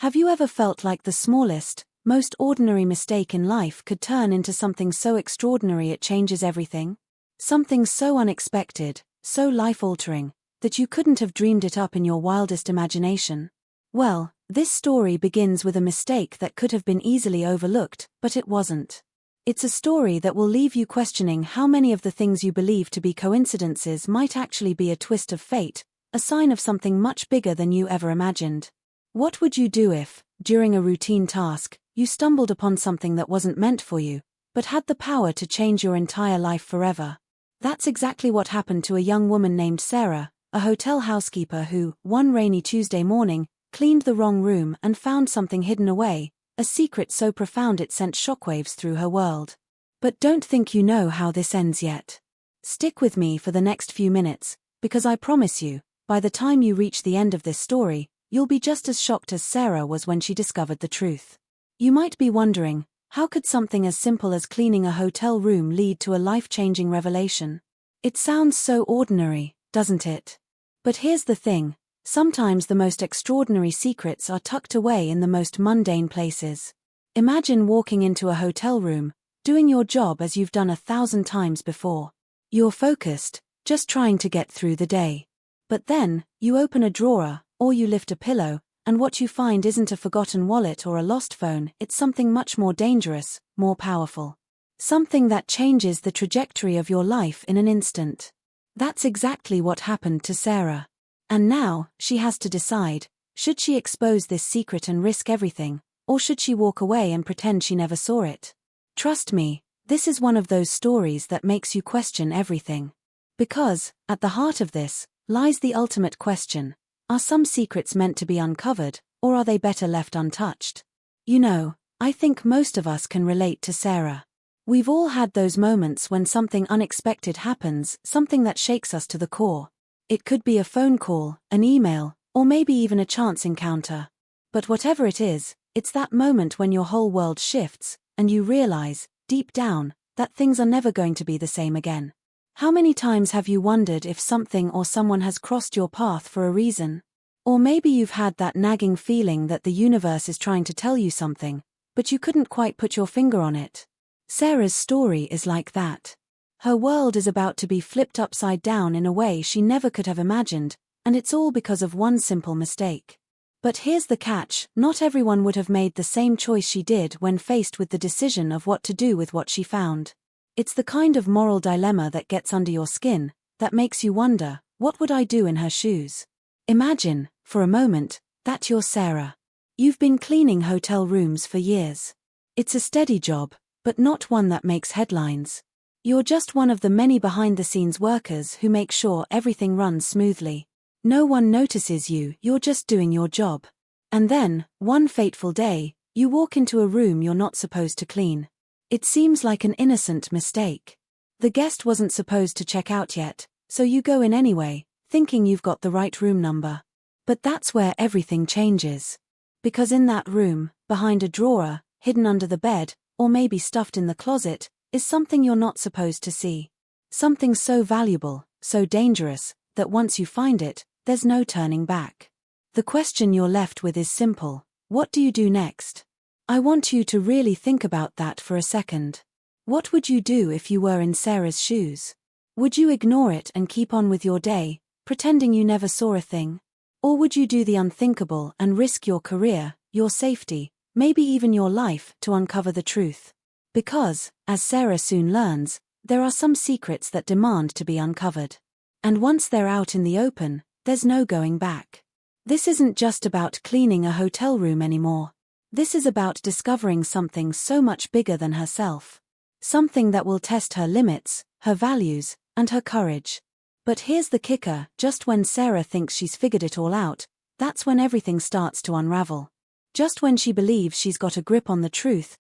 Have you ever felt like the smallest, most ordinary mistake in life could turn into something so extraordinary it changes everything? Something so unexpected, so life-altering, that you couldn't have dreamed it up in your wildest imagination? Well, this story begins with a mistake that could have been easily overlooked, but it wasn't. It's a story that will leave you questioning how many of the things you believe to be coincidences might actually be a twist of fate, a sign of something much bigger than you ever imagined. What would you do if, during a routine task, you stumbled upon something that wasn't meant for you, but had the power to change your entire life forever? That's exactly what happened to a young woman named Sarah, a hotel housekeeper who, one rainy Tuesday morning, cleaned the wrong room and found something hidden away, a secret so profound it sent shockwaves through her world. But don't think you know how this ends yet. Stick with me for the next few minutes, because I promise you, by the time you reach the end of this story, you'll be just as shocked as Sarah was when she discovered the truth. You might be wondering, how could something as simple as cleaning a hotel room lead to a life-changing revelation? It sounds so ordinary, doesn't it? But here's the thing, sometimes the most extraordinary secrets are tucked away in the most mundane places. Imagine walking into a hotel room, doing your job as you've done 1,000 times before. You're focused, just trying to get through the day. But then, you open a drawer, or you lift a pillow, and what you find isn't a forgotten wallet or a lost phone, it's something much more dangerous, more powerful. Something that changes the trajectory of your life in an instant. That's exactly what happened to Sarah. And now, she has to decide, should she expose this secret and risk everything, or should she walk away and pretend she never saw it? Trust me, this is one of those stories that makes you question everything. Because, at the heart of this, lies the ultimate question. Are some secrets meant to be uncovered, or are they better left untouched? You know, I think most of us can relate to Sarah. We've all had those moments when something unexpected happens, something that shakes us to the core. It could be a phone call, an email, or maybe even a chance encounter. But whatever it is, it's that moment when your whole world shifts, and you realize, deep down, that things are never going to be the same again. How many times have you wondered if something or someone has crossed your path for a reason? Or maybe you've had that nagging feeling that the universe is trying to tell you something, but you couldn't quite put your finger on it. Sarah's story is like that. Her world is about to be flipped upside down in a way she never could have imagined, and it's all because of one simple mistake. But here's the catch, not everyone would have made the same choice she did when faced with the decision of what to do with what she found. It's the kind of moral dilemma that gets under your skin, that makes you wonder, what would I do in her shoes? Imagine, for a moment, that you're Sarah. You've been cleaning hotel rooms for years. It's a steady job, but not one that makes headlines. You're just one of the many behind-the-scenes workers who make sure everything runs smoothly. No one notices you, you're just doing your job. And then, one fateful day, you walk into a room you're not supposed to clean. It seems like an innocent mistake. The guest wasn't supposed to check out yet, so you go in anyway, thinking you've got the right room number. But that's where everything changes. Because in that room, behind a drawer, hidden under the bed, or maybe stuffed in the closet, is something you're not supposed to see. Something so valuable, so dangerous, that once you find it, there's no turning back. The question you're left with is simple: what do you do next? I want you to really think about that for a second. What would you do if you were in Sarah's shoes? Would you ignore it and keep on with your day, pretending you never saw a thing? Or would you do the unthinkable and risk your career, your safety, maybe even your life, to uncover the truth? Because, as Sarah soon learns, there are some secrets that demand to be uncovered. And once they're out in the open, there's no going back. This isn't just about cleaning a hotel room anymore. This is about discovering something so much bigger than herself. Something that will test her limits, her values, and her courage. But here's the kicker, just when Sarah thinks she's figured it all out, that's when everything starts to unravel. Just when she believes she's got a grip on the truth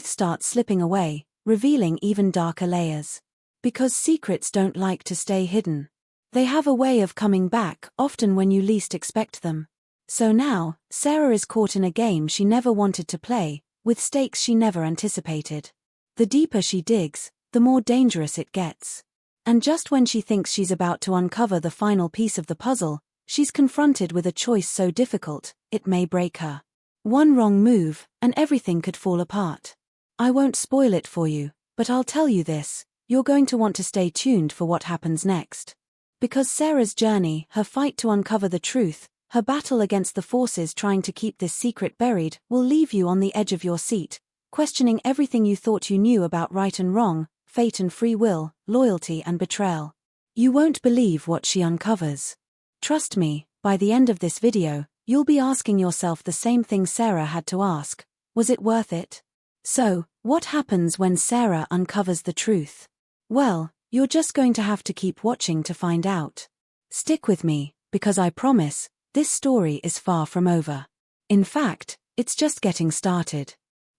starts slipping away, revealing even darker layers. Because secrets don't like to stay hidden. They have a way of coming back, often when you least expect them. So now, Sarah is caught in a game she never wanted to play, with stakes she never anticipated. The deeper she digs, the more dangerous it gets. And just when she thinks she's about to uncover the final piece of the puzzle, she's confronted with a choice so difficult, it may break her. One wrong move, and everything could fall apart. I won't spoil it for you, but I'll tell you this, you're going to want to stay tuned for what happens next. Because Sarah's journey, her fight to uncover the truth, her battle against the forces trying to keep this secret buried, will leave you on the edge of your seat, questioning everything you thought you knew about right and wrong, fate and free will, loyalty and betrayal. You won't believe what she uncovers. Trust me, by the end of this video, you'll be asking yourself the same thing Sarah had to ask: was it worth it? So, what happens when Sarah uncovers the truth? Well, you're just going to have to keep watching to find out. Stick with me, because I promise, this story is far from over. In fact, it's just getting started.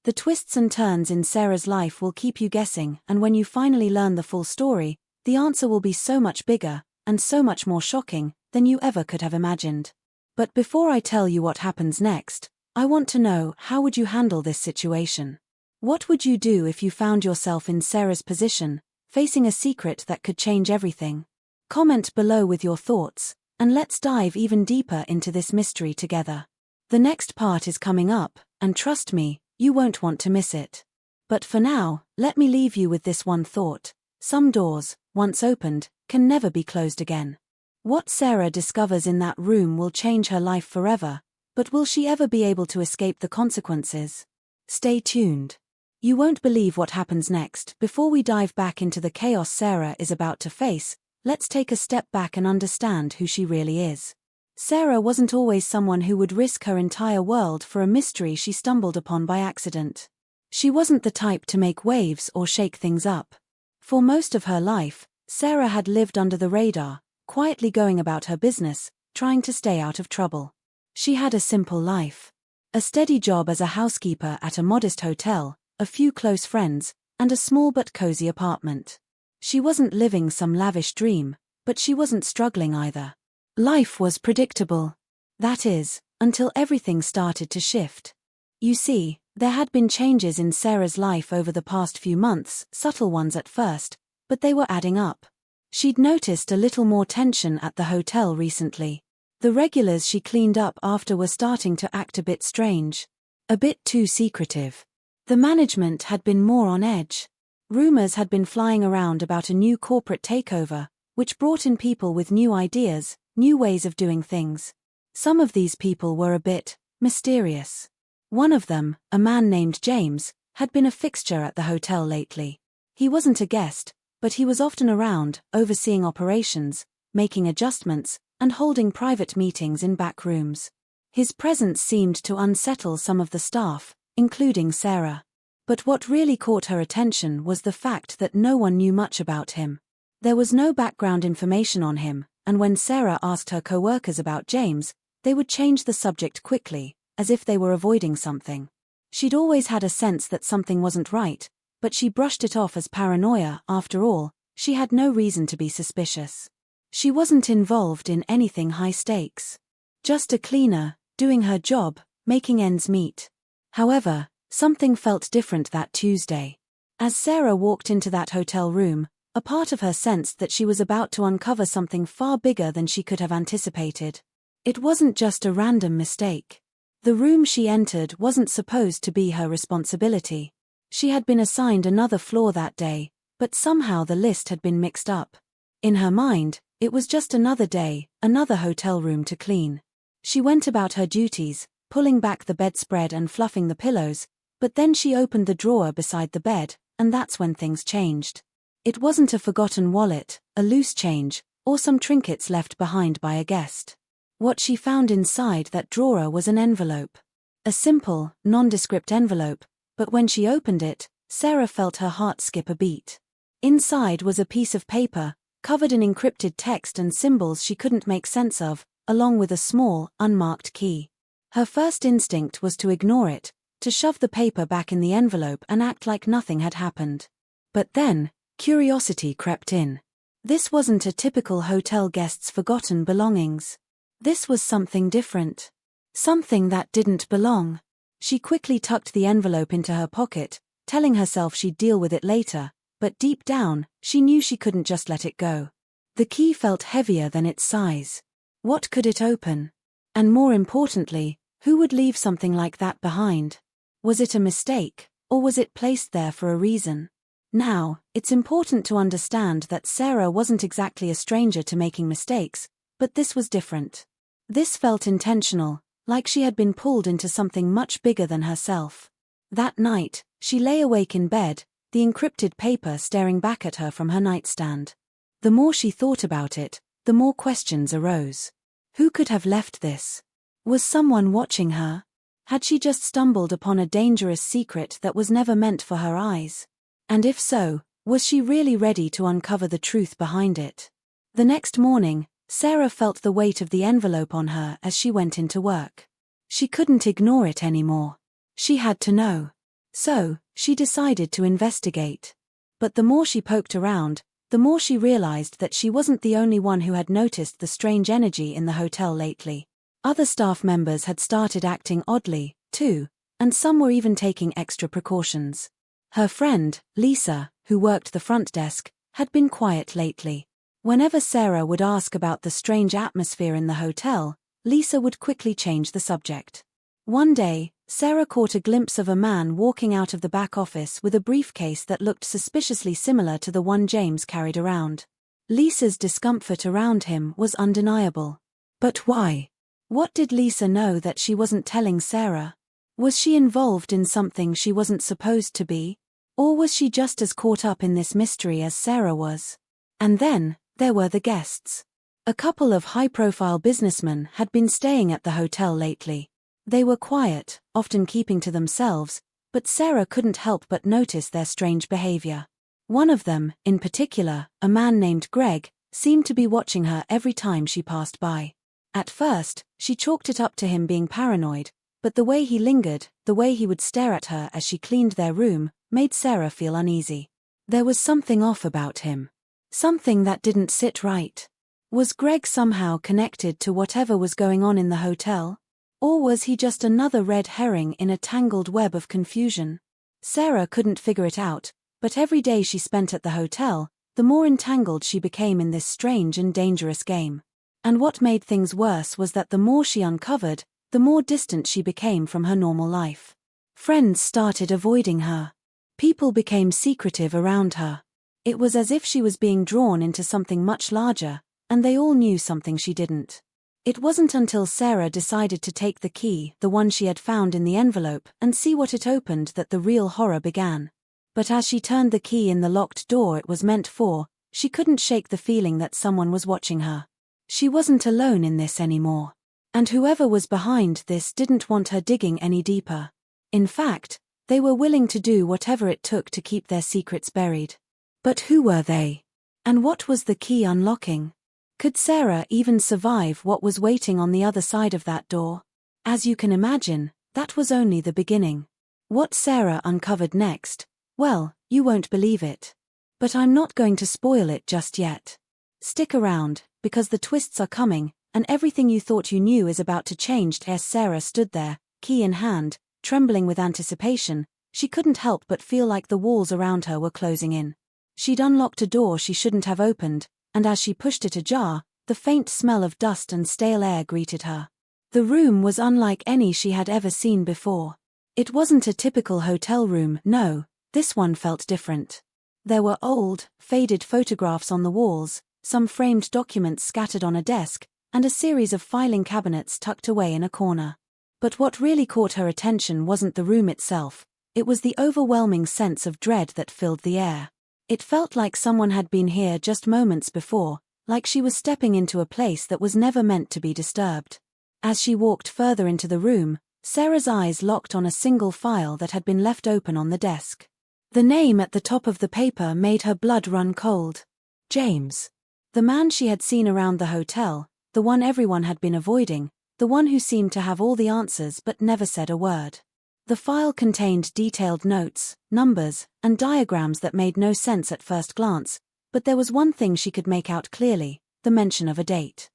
The twists and turns in Sarah's life will keep you guessing, and when you finally learn the full story, the answer will be so much bigger, and so much more shocking, than you ever could have imagined. But before I tell you what happens next, I want to know, how would you handle this situation? What would you do if you found yourself in Sarah's position, facing a secret that could change everything? Comment below with your thoughts, and let's dive even deeper into this mystery together. The next part is coming up, and trust me, you won't want to miss it. But for now, let me leave you with this one thought: some doors, once opened, can never be closed again. What Sarah discovers in that room will change her life forever, but will she ever be able to escape the consequences? Stay tuned. You won't believe what happens next. Before we dive back into the chaos Sarah is about to face, let's take a step back and understand who she really is. Sarah wasn't always someone who would risk her entire world for a mystery she stumbled upon by accident. She wasn't the type to make waves or shake things up. For most of her life, Sarah had lived under the radar, quietly going about her business, trying to stay out of trouble. She had a simple life. A steady job as a housekeeper at a modest hotel, a few close friends, and a small but cozy apartment. She wasn't living some lavish dream, but she wasn't struggling either. Life was predictable. That is, until everything started to shift. You see, there had been changes in Sarah's life over the past few months, subtle ones at first, but they were adding up. She'd noticed a little more tension at the hotel recently. The regulars she cleaned up after were starting to act a bit strange. A bit too secretive. The management had been more on edge. Rumors had been flying around about a new corporate takeover, which brought in people with new ideas, new ways of doing things. Some of these people were a bit mysterious. One of them, a man named James, had been a fixture at the hotel lately. He wasn't a guest, but he was often around, overseeing operations, making adjustments, and holding private meetings in back rooms. His presence seemed to unsettle some of the staff, including Sarah. But what really caught her attention was the fact that no one knew much about him. There was no background information on him, and when Sarah asked her co-workers about James, they would change the subject quickly, as if they were avoiding something. She'd always had a sense that something wasn't right, but she brushed it off as paranoia. After all, she had no reason to be suspicious. She wasn't involved in anything high stakes. Just a cleaner, doing her job, making ends meet. However, something felt different that Tuesday. As Sarah walked into that hotel room, a part of her sensed that she was about to uncover something far bigger than she could have anticipated. It wasn't just a random mistake. The room she entered wasn't supposed to be her responsibility. She had been assigned another floor that day, but somehow the list had been mixed up. In her mind, it was just another day, another hotel room to clean. She went about her duties, pulling back the bedspread and fluffing the pillows, but then she opened the drawer beside the bed, and that's when things changed. It wasn't a forgotten wallet, a loose change, or some trinkets left behind by a guest. What she found inside that drawer was an envelope. A simple, nondescript envelope, but when she opened it, Sarah felt her heart skip a beat. Inside was a piece of paper, covered in encrypted text and symbols she couldn't make sense of, along with a small, unmarked key. Her first instinct was to ignore it, to shove the paper back in the envelope and act like nothing had happened. But then, curiosity crept in. This wasn't a typical hotel guest's forgotten belongings. This was something different. Something that didn't belong. She quickly tucked the envelope into her pocket, telling herself she'd deal with it later, but deep down, she knew she couldn't just let it go. The key felt heavier than its size. What could it open? And more importantly, Who would leave something like that behind? Was it a mistake, or was it placed there for a reason? Now, it's important to understand that Sarah wasn't exactly a stranger to making mistakes, but this was different. This felt intentional, like she had been pulled into something much bigger than herself. That night, she lay awake in bed, the encrypted paper staring back at her from her nightstand. The more she thought about it, the more questions arose. Who could have left this? Was someone watching her? Had she just stumbled upon a dangerous secret that was never meant for her eyes? And if so, was she really ready to uncover the truth behind it? The next morning, Sarah felt the weight of the envelope on her as she went into work. She couldn't ignore it anymore. She had to know. So, she decided to investigate. But the more she poked around, the more she realized that she wasn't the only one who had noticed the strange energy in the hotel lately. Other staff members had started acting oddly, too, and some were even taking extra precautions. Her friend, Lisa, who worked the front desk, had been quiet lately. Whenever Sarah would ask about the strange atmosphere in the hotel, Lisa would quickly change the subject. One day, Sarah caught a glimpse of a man walking out of the back office with a briefcase that looked suspiciously similar to the one James carried around. Lisa's discomfort around him was undeniable. But why? What did Lisa know that she wasn't telling Sarah? Was she involved in something she wasn't supposed to be? Or was she just as caught up in this mystery as Sarah was? And then, there were the guests. A couple of high-profile businessmen had been staying at the hotel lately. They were quiet, often keeping to themselves, but Sarah couldn't help but notice their strange behavior. One of them, in particular, a man named Greg, seemed to be watching her every time she passed by. At first, she chalked it up to him being paranoid, but the way he lingered, the way he would stare at her as she cleaned their room, made Sarah feel uneasy. There was something off about him. Something that didn't sit right. Was Greg somehow connected to whatever was going on in the hotel? Or was he just another red herring in a tangled web of confusion? Sarah couldn't figure it out, but every day she spent at the hotel, the more entangled she became in this strange and dangerous game. And what made things worse was that the more she uncovered, the more distant she became from her normal life. Friends started avoiding her. People became secretive around her. It was as if she was being drawn into something much larger, and they all knew something she didn't. It wasn't until Sarah decided to take the key, the one she had found in the envelope, and see what it opened that the real horror began. But as she turned the key in the locked door it was meant for, she couldn't shake the feeling that someone was watching her. She wasn't alone in this anymore. And whoever was behind this didn't want her digging any deeper. In fact, they were willing to do whatever it took to keep their secrets buried. But who were they? And what was the key unlocking? Could Sarah even survive what was waiting on the other side of that door? As you can imagine, that was only the beginning. What Sarah uncovered next, well, you won't believe it. But I'm not going to spoil it just yet. Stick around, because the twists are coming, and everything you thought you knew is about to change. As Sarah stood there, key in hand, trembling with anticipation, she couldn't help but feel like the walls around her were closing in. She'd unlocked a door she shouldn't have opened, and as she pushed it ajar, the faint smell of dust and stale air greeted her. The room was unlike any she had ever seen before. It wasn't a typical hotel room, no, this one felt different. There were old, faded photographs on the walls, some framed documents scattered on a desk, and a series of filing cabinets tucked away in a corner. But what really caught her attention wasn't the room itself, it was the overwhelming sense of dread that filled the air. It felt like someone had been here just moments before, like she was stepping into a place that was never meant to be disturbed. As she walked further into the room, Sarah's eyes locked on a single file that had been left open on the desk. The name at the top of the paper made her blood run cold. James. The man she had seen around the hotel, the one everyone had been avoiding, the one who seemed to have all the answers but never said a word. The file contained detailed notes, numbers, and diagrams that made no sense at first glance, but there was one thing she could make out clearly, the mention of a date.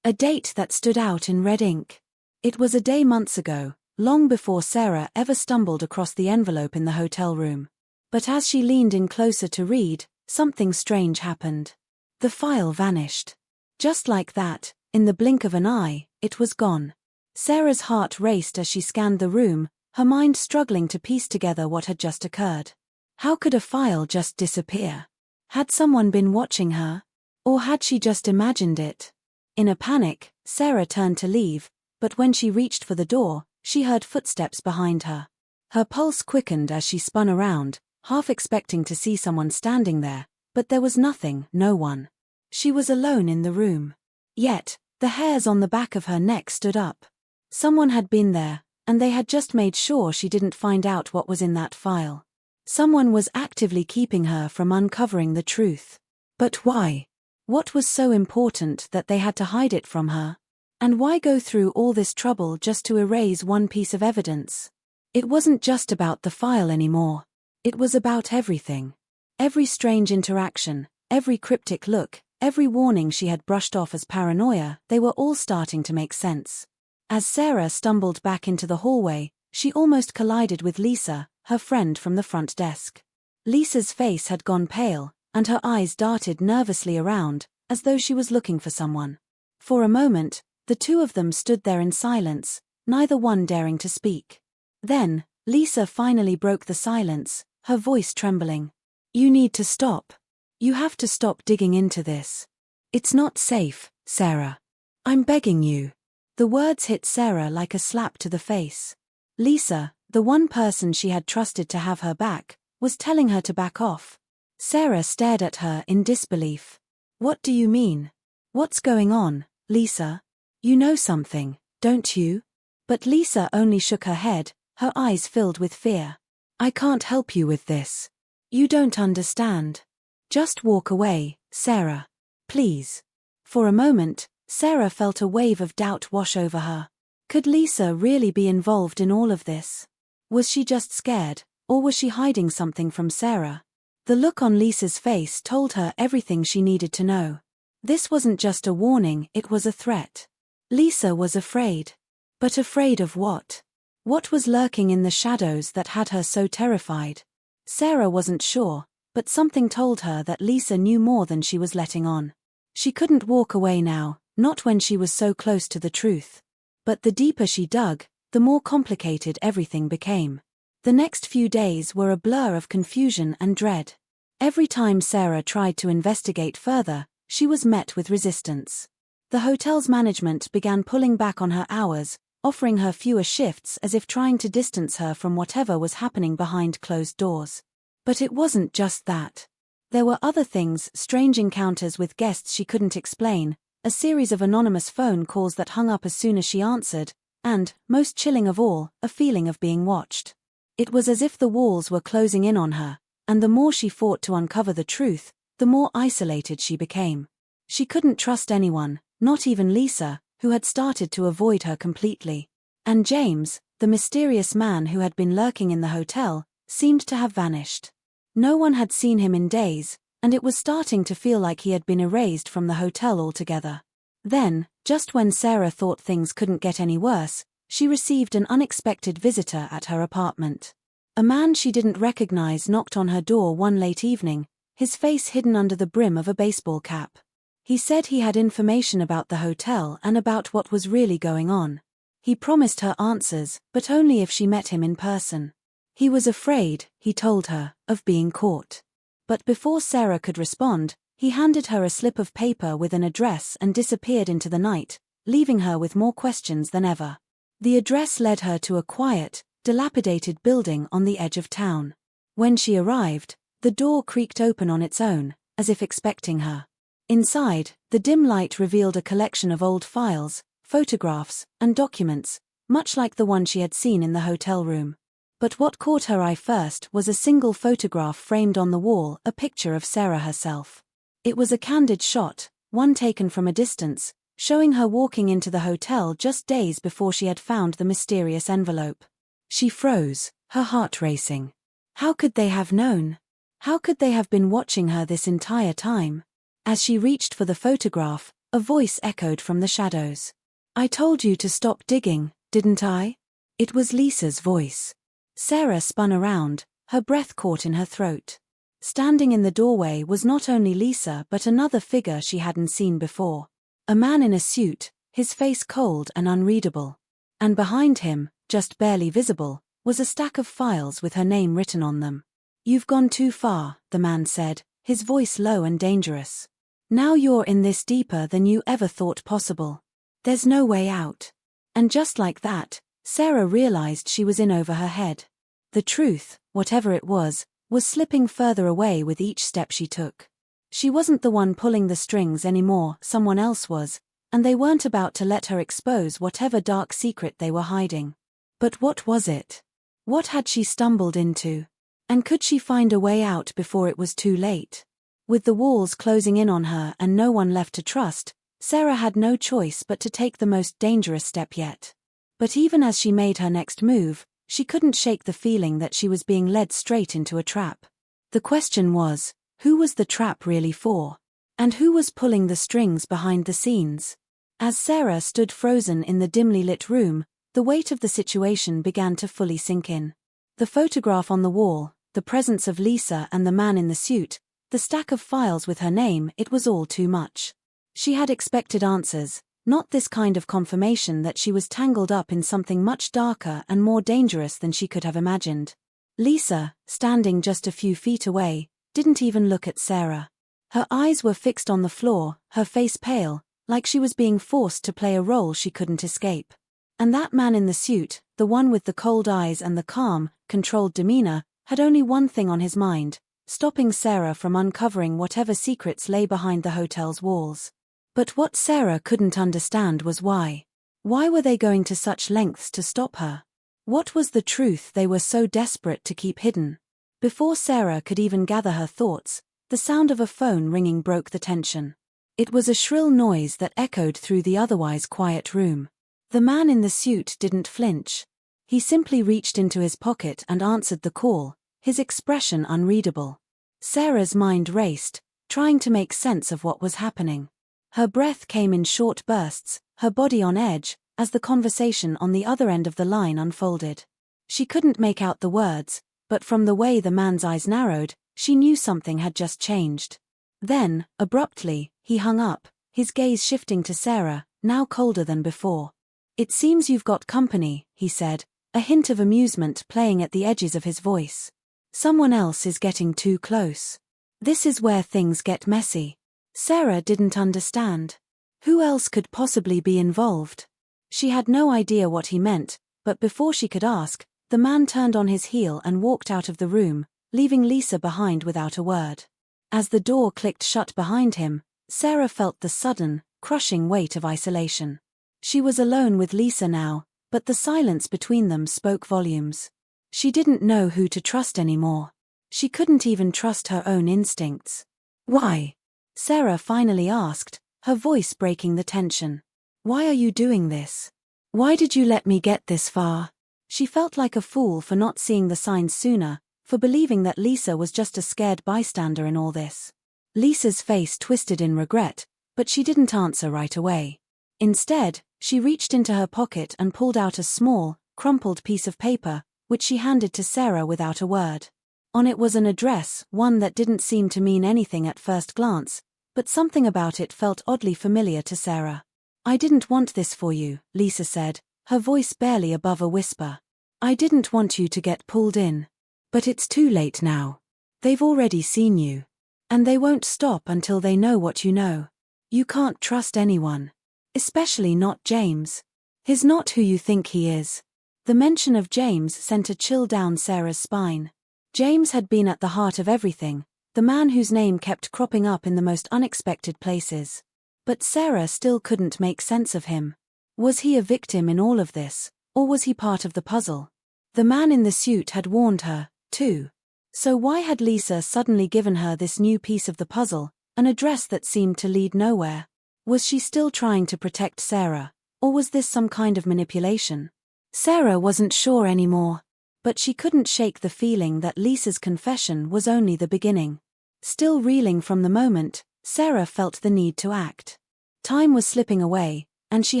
A date that stood out in red ink. It was a day months ago, long before Sarah ever stumbled across the envelope in the hotel room. But as she leaned in closer to read, something strange happened. The file vanished. Just like that, in the blink of an eye, it was gone. Sarah's heart raced as she scanned the room, her mind struggling to piece together what had just occurred. How could a file just disappear? Had someone been watching her? Or had she just imagined it? In a panic, Sarah turned to leave, but when she reached for the door, she heard footsteps behind her. Her pulse quickened as she spun around, half expecting to see someone standing there, but there was nothing, no one. She was alone in the room. Yet, the hairs on the back of her neck stood up. Someone had been there, and they had just made sure she didn't find out what was in that file. Someone was actively keeping her from uncovering the truth. But why? What was so important that they had to hide it from her? And why go through all this trouble just to erase one piece of evidence? It wasn't just about the file anymore. It was about everything. Every strange interaction, every cryptic look, every warning she had brushed off as paranoia, they were all starting to make sense. As Sarah stumbled back into the hallway, she almost collided with Lisa, her friend from the front desk. Lisa's face had gone pale, and her eyes darted nervously around, as though she was looking for someone. For a moment, the two of them stood there in silence, neither one daring to speak. Then, Lisa finally broke the silence, her voice trembling. "You need to stop. You have to stop digging into this. It's not safe, Sarah. I'm begging you." The words hit Sarah like a slap to the face. Lisa, the one person she had trusted to have her back, was telling her to back off. Sarah stared at her in disbelief. "What do you mean? What's going on, Lisa? You know something, don't you?" But Lisa only shook her head, her eyes filled with fear. "I can't help you with this. You don't understand. Just walk away, Sarah. Please." For a moment, Sarah felt a wave of doubt wash over her. Could Lisa really be involved in all of this? Was she just scared, or was she hiding something from Sarah? The look on Lisa's face told her everything she needed to know. This wasn't just a warning, it was a threat. Lisa was afraid. But afraid of what? What was lurking in the shadows that had her so terrified? Sarah wasn't sure, but something told her that Lisa knew more than she was letting on. She couldn't walk away now, not when she was so close to the truth. But the deeper she dug, the more complicated everything became. The next few days were a blur of confusion and dread. Every time Sarah tried to investigate further, she was met with resistance. The hotel's management began pulling back on her hours, offering her fewer shifts as if trying to distance her from whatever was happening behind closed doors. But it wasn't just that. There were other things, strange encounters with guests she couldn't explain, a series of anonymous phone calls that hung up as soon as she answered, and, most chilling of all, a feeling of being watched. It was as if the walls were closing in on her, and the more she fought to uncover the truth, the more isolated she became. She couldn't trust anyone, not even Lisa, who had started to avoid her completely. And James, the mysterious man who had been lurking in the hotel, seemed to have vanished. No one had seen him in days, and it was starting to feel like he had been erased from the hotel altogether. Then, just when Sarah thought things couldn't get any worse, she received an unexpected visitor at her apartment. A man she didn't recognize knocked on her door one late evening, his face hidden under the brim of a baseball cap. He said he had information about the hotel and about what was really going on. He promised her answers, but only if she met him in person. He was afraid, he told her, of being caught. But before Sarah could respond, he handed her a slip of paper with an address and disappeared into the night, leaving her with more questions than ever. The address led her to a quiet, dilapidated building on the edge of town. When she arrived, the door creaked open on its own, as if expecting her. Inside, the dim light revealed a collection of old files, photographs, and documents, much like the one she had seen in the hotel room. But what caught her eye first was a single photograph framed on the wall, a picture of Sarah herself. It was a candid shot, one taken from a distance, showing her walking into the hotel just days before she had found the mysterious envelope. She froze, her heart racing. How could they have known? How could they have been watching her this entire time? As she reached for the photograph, a voice echoed from the shadows. "I told you to stop digging, didn't I?" It was Lisa's voice. Sarah spun around, her breath caught in her throat. Standing in the doorway was not only Lisa but another figure she hadn't seen before. A man in a suit, his face cold and unreadable. And behind him, just barely visible, was a stack of files with her name written on them. "You've gone too far," the man said, his voice low and dangerous. "Now you're in this deeper than you ever thought possible. There's no way out." And just like that, Sarah realized she was in over her head. The truth, whatever it was slipping further away with each step she took. She wasn't the one pulling the strings anymore, someone else was, and they weren't about to let her expose whatever dark secret they were hiding. But what was it? What had she stumbled into? And could she find a way out before it was too late? With the walls closing in on her and no one left to trust, Sarah had no choice but to take the most dangerous step yet. But even as she made her next move, she couldn't shake the feeling that she was being led straight into a trap. The question was, who was the trap really for? And who was pulling the strings behind the scenes? As Sarah stood frozen in the dimly lit room, the weight of the situation began to fully sink in. The photograph on the wall, the presence of Lisa and the man in the suit, the stack of files with her name, it was all too much. She had expected answers, not this kind of confirmation that she was tangled up in something much darker and more dangerous than she could have imagined. Lisa, standing just a few feet away, didn't even look at Sarah. Her eyes were fixed on the floor, her face pale, like she was being forced to play a role she couldn't escape. And that man in the suit, the one with the cold eyes and the calm, controlled demeanor, had only one thing on his mind: stopping Sarah from uncovering whatever secrets lay behind the hotel's walls. But what Sarah couldn't understand was why. Why were they going to such lengths to stop her? What was the truth they were so desperate to keep hidden? Before Sarah could even gather her thoughts, the sound of a phone ringing broke the tension. It was a shrill noise that echoed through the otherwise quiet room. The man in the suit didn't flinch. He simply reached into his pocket and answered the call, his expression unreadable. Sarah's mind raced, trying to make sense of what was happening. Her breath came in short bursts, her body on edge, as the conversation on the other end of the line unfolded. She couldn't make out the words, but from the way the man's eyes narrowed, she knew something had just changed. Then, abruptly, he hung up, his gaze shifting to Sarah, now colder than before. "It seems you've got company," he said, a hint of amusement playing at the edges of his voice. "Someone else is getting too close. This is where things get messy." Sarah didn't understand. Who else could possibly be involved? She had no idea what he meant, but before she could ask, the man turned on his heel and walked out of the room, leaving Lisa behind without a word. As the door clicked shut behind him, Sarah felt the sudden, crushing weight of isolation. She was alone with Lisa now, but the silence between them spoke volumes. She didn't know who to trust anymore. She couldn't even trust her own instincts. "Why?" Sarah finally asked, her voice breaking the tension. "Why are you doing this? Why did you let me get this far?" She felt like a fool for not seeing the signs sooner, for believing that Lisa was just a scared bystander in all this. Lisa's face twisted in regret, but she didn't answer right away. Instead, she reached into her pocket and pulled out a small, crumpled piece of paper, which she handed to Sarah without a word. On it was an address, one that didn't seem to mean anything at first glance, but something about it felt oddly familiar to Sarah. "I didn't want this for you," Lisa said, her voice barely above a whisper. "I didn't want you to get pulled in. But it's too late now. They've already seen you. And they won't stop until they know what you know. You can't trust anyone. Especially not James. He's not who you think he is." The mention of James sent a chill down Sarah's spine. James had been at the heart of everything, the man whose name kept cropping up in the most unexpected places. But Sarah still couldn't make sense of him. Was he a victim in all of this, or was he part of the puzzle? The man in the suit had warned her, too. So why had Lisa suddenly given her this new piece of the puzzle, an address that seemed to lead nowhere? Was she still trying to protect Sarah, or was this some kind of manipulation? Sarah wasn't sure anymore. But she couldn't shake the feeling that Lisa's confession was only the beginning. Still reeling from the moment, Sarah felt the need to act. Time was slipping away, and she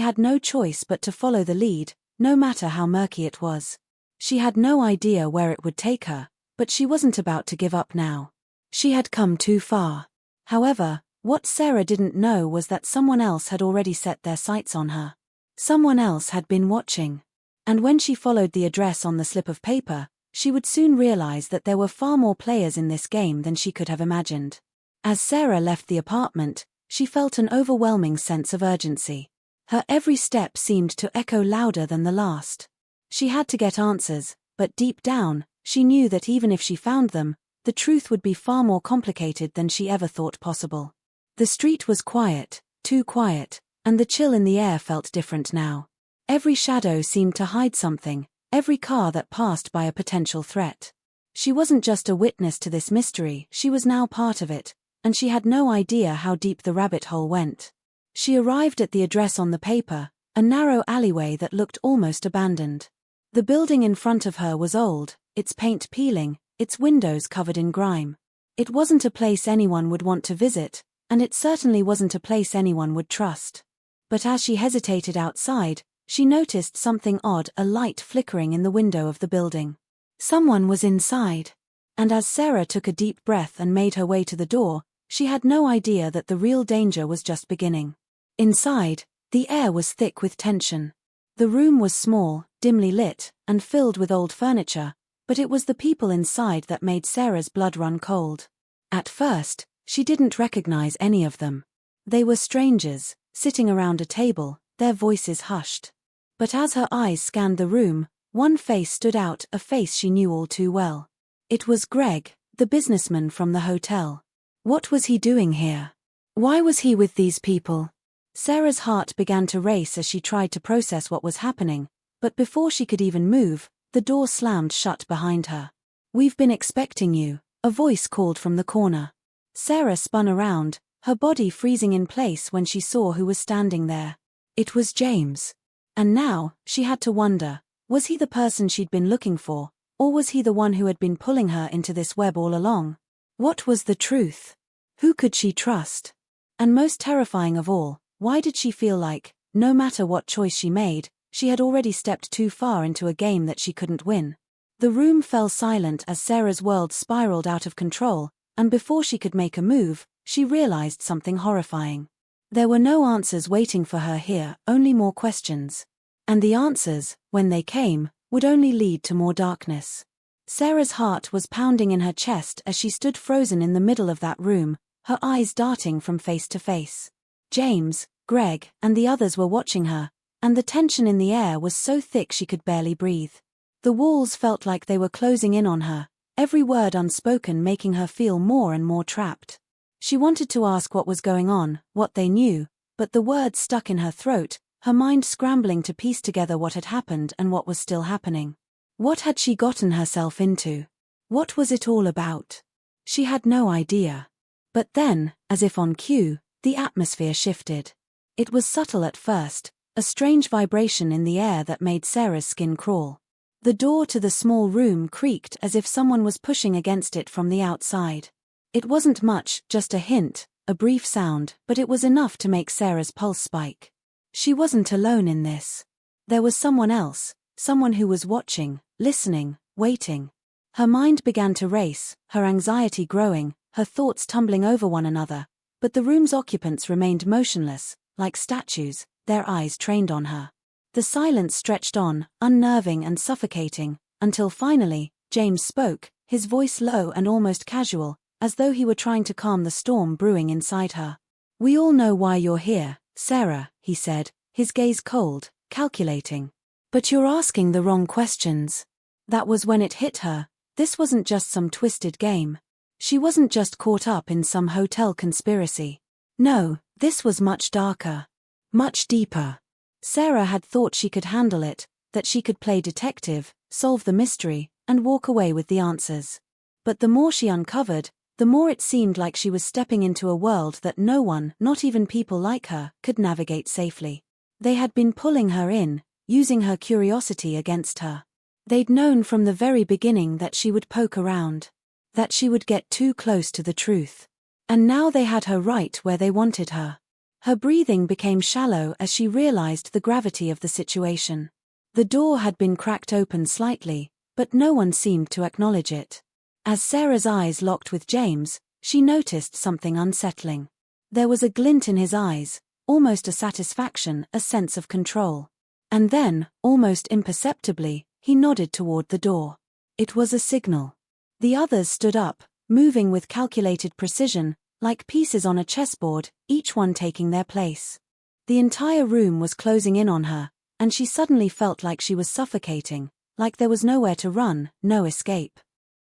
had no choice but to follow the lead, no matter how murky it was. She had no idea where it would take her, but she wasn't about to give up now. She had come too far. However, what Sarah didn't know was that someone else had already set their sights on her. Someone else had been watching. And when she followed the address on the slip of paper, she would soon realize that there were far more players in this game than she could have imagined. As Sarah left the apartment, she felt an overwhelming sense of urgency. Her every step seemed to echo louder than the last. She had to get answers, but deep down, she knew that even if she found them, the truth would be far more complicated than she ever thought possible. The street was quiet, too quiet, and the chill in the air felt different now. Every shadow seemed to hide something, every car that passed by a potential threat. She wasn't just a witness to this mystery, she was now part of it, and she had no idea how deep the rabbit hole went. She arrived at the address on the paper, a narrow alleyway that looked almost abandoned. The building in front of her was old, its paint peeling, its windows covered in grime. It wasn't a place anyone would want to visit, and it certainly wasn't a place anyone would trust. But as she hesitated outside, she noticed something odd, a light flickering in the window of the building. Someone was inside. And as Sarah took a deep breath and made her way to the door, she had no idea that the real danger was just beginning. Inside, the air was thick with tension. The room was small, dimly lit, and filled with old furniture, but it was the people inside that made Sarah's blood run cold. At first, she didn't recognize any of them. They were strangers, sitting around a table, their voices hushed. But as her eyes scanned the room, one face stood out, a face she knew all too well. It was Greg, the businessman from the hotel. What was he doing here? Why was he with these people? Sarah's heart began to race as she tried to process what was happening, but before she could even move, the door slammed shut behind her. "We've been expecting you," a voice called from the corner. Sarah spun around, her body freezing in place when she saw who was standing there. It was James. And now, she had to wonder, was he the person she'd been looking for, or was he the one who had been pulling her into this web all along? What was the truth? Who could she trust? And most terrifying of all, why did she feel like, no matter what choice she made, she had already stepped too far into a game that she couldn't win? The room fell silent as Sarah's world spiraled out of control, and before she could make a move, she realized something horrifying. There were no answers waiting for her here, only more questions. And the answers, when they came, would only lead to more darkness. Sarah's heart was pounding in her chest as she stood frozen in the middle of that room, her eyes darting from face to face. James, Greg, and the others were watching her, and the tension in the air was so thick she could barely breathe. The walls felt like they were closing in on her, every word unspoken making her feel more and more trapped. She wanted to ask what was going on, what they knew, but the words stuck in her throat, her mind scrambling to piece together what had happened and what was still happening. What had she gotten herself into? What was it all about? She had no idea. But then, as if on cue, the atmosphere shifted. It was subtle at first, a strange vibration in the air that made Sarah's skin crawl. The door to the small room creaked as if someone was pushing against it from the outside. It wasn't much, just a hint, a brief sound, but it was enough to make Sarah's pulse spike. She wasn't alone in this. There was someone else, someone who was watching, listening, waiting. Her mind began to race, her anxiety growing, her thoughts tumbling over one another, but the room's occupants remained motionless, like statues, their eyes trained on her. The silence stretched on, unnerving and suffocating, until finally, James spoke, his voice low and almost casual, as though he were trying to calm the storm brewing inside her. "We all know why you're here, Sarah," he said, his gaze cold, calculating. "But you're asking the wrong questions." That was when it hit her. This wasn't just some twisted game. She wasn't just caught up in some hotel conspiracy. No, this was much darker. Much deeper. Sarah had thought she could handle it, that she could play detective, solve the mystery, and walk away with the answers. But the more she uncovered, the more it seemed like she was stepping into a world that no one, not even people like her, could navigate safely. They had been pulling her in, using her curiosity against her. They'd known from the very beginning that she would poke around, that she would get too close to the truth. And now they had her right where they wanted her. Her breathing became shallow as she realized the gravity of the situation. The door had been cracked open slightly, but no one seemed to acknowledge it. As Sarah's eyes locked with James, she noticed something unsettling. There was a glint in his eyes, almost a satisfaction, a sense of control. And then, almost imperceptibly, he nodded toward the door. It was a signal. The others stood up, moving with calculated precision, like pieces on a chessboard, each one taking their place. The entire room was closing in on her, and she suddenly felt like she was suffocating, like there was nowhere to run, no escape.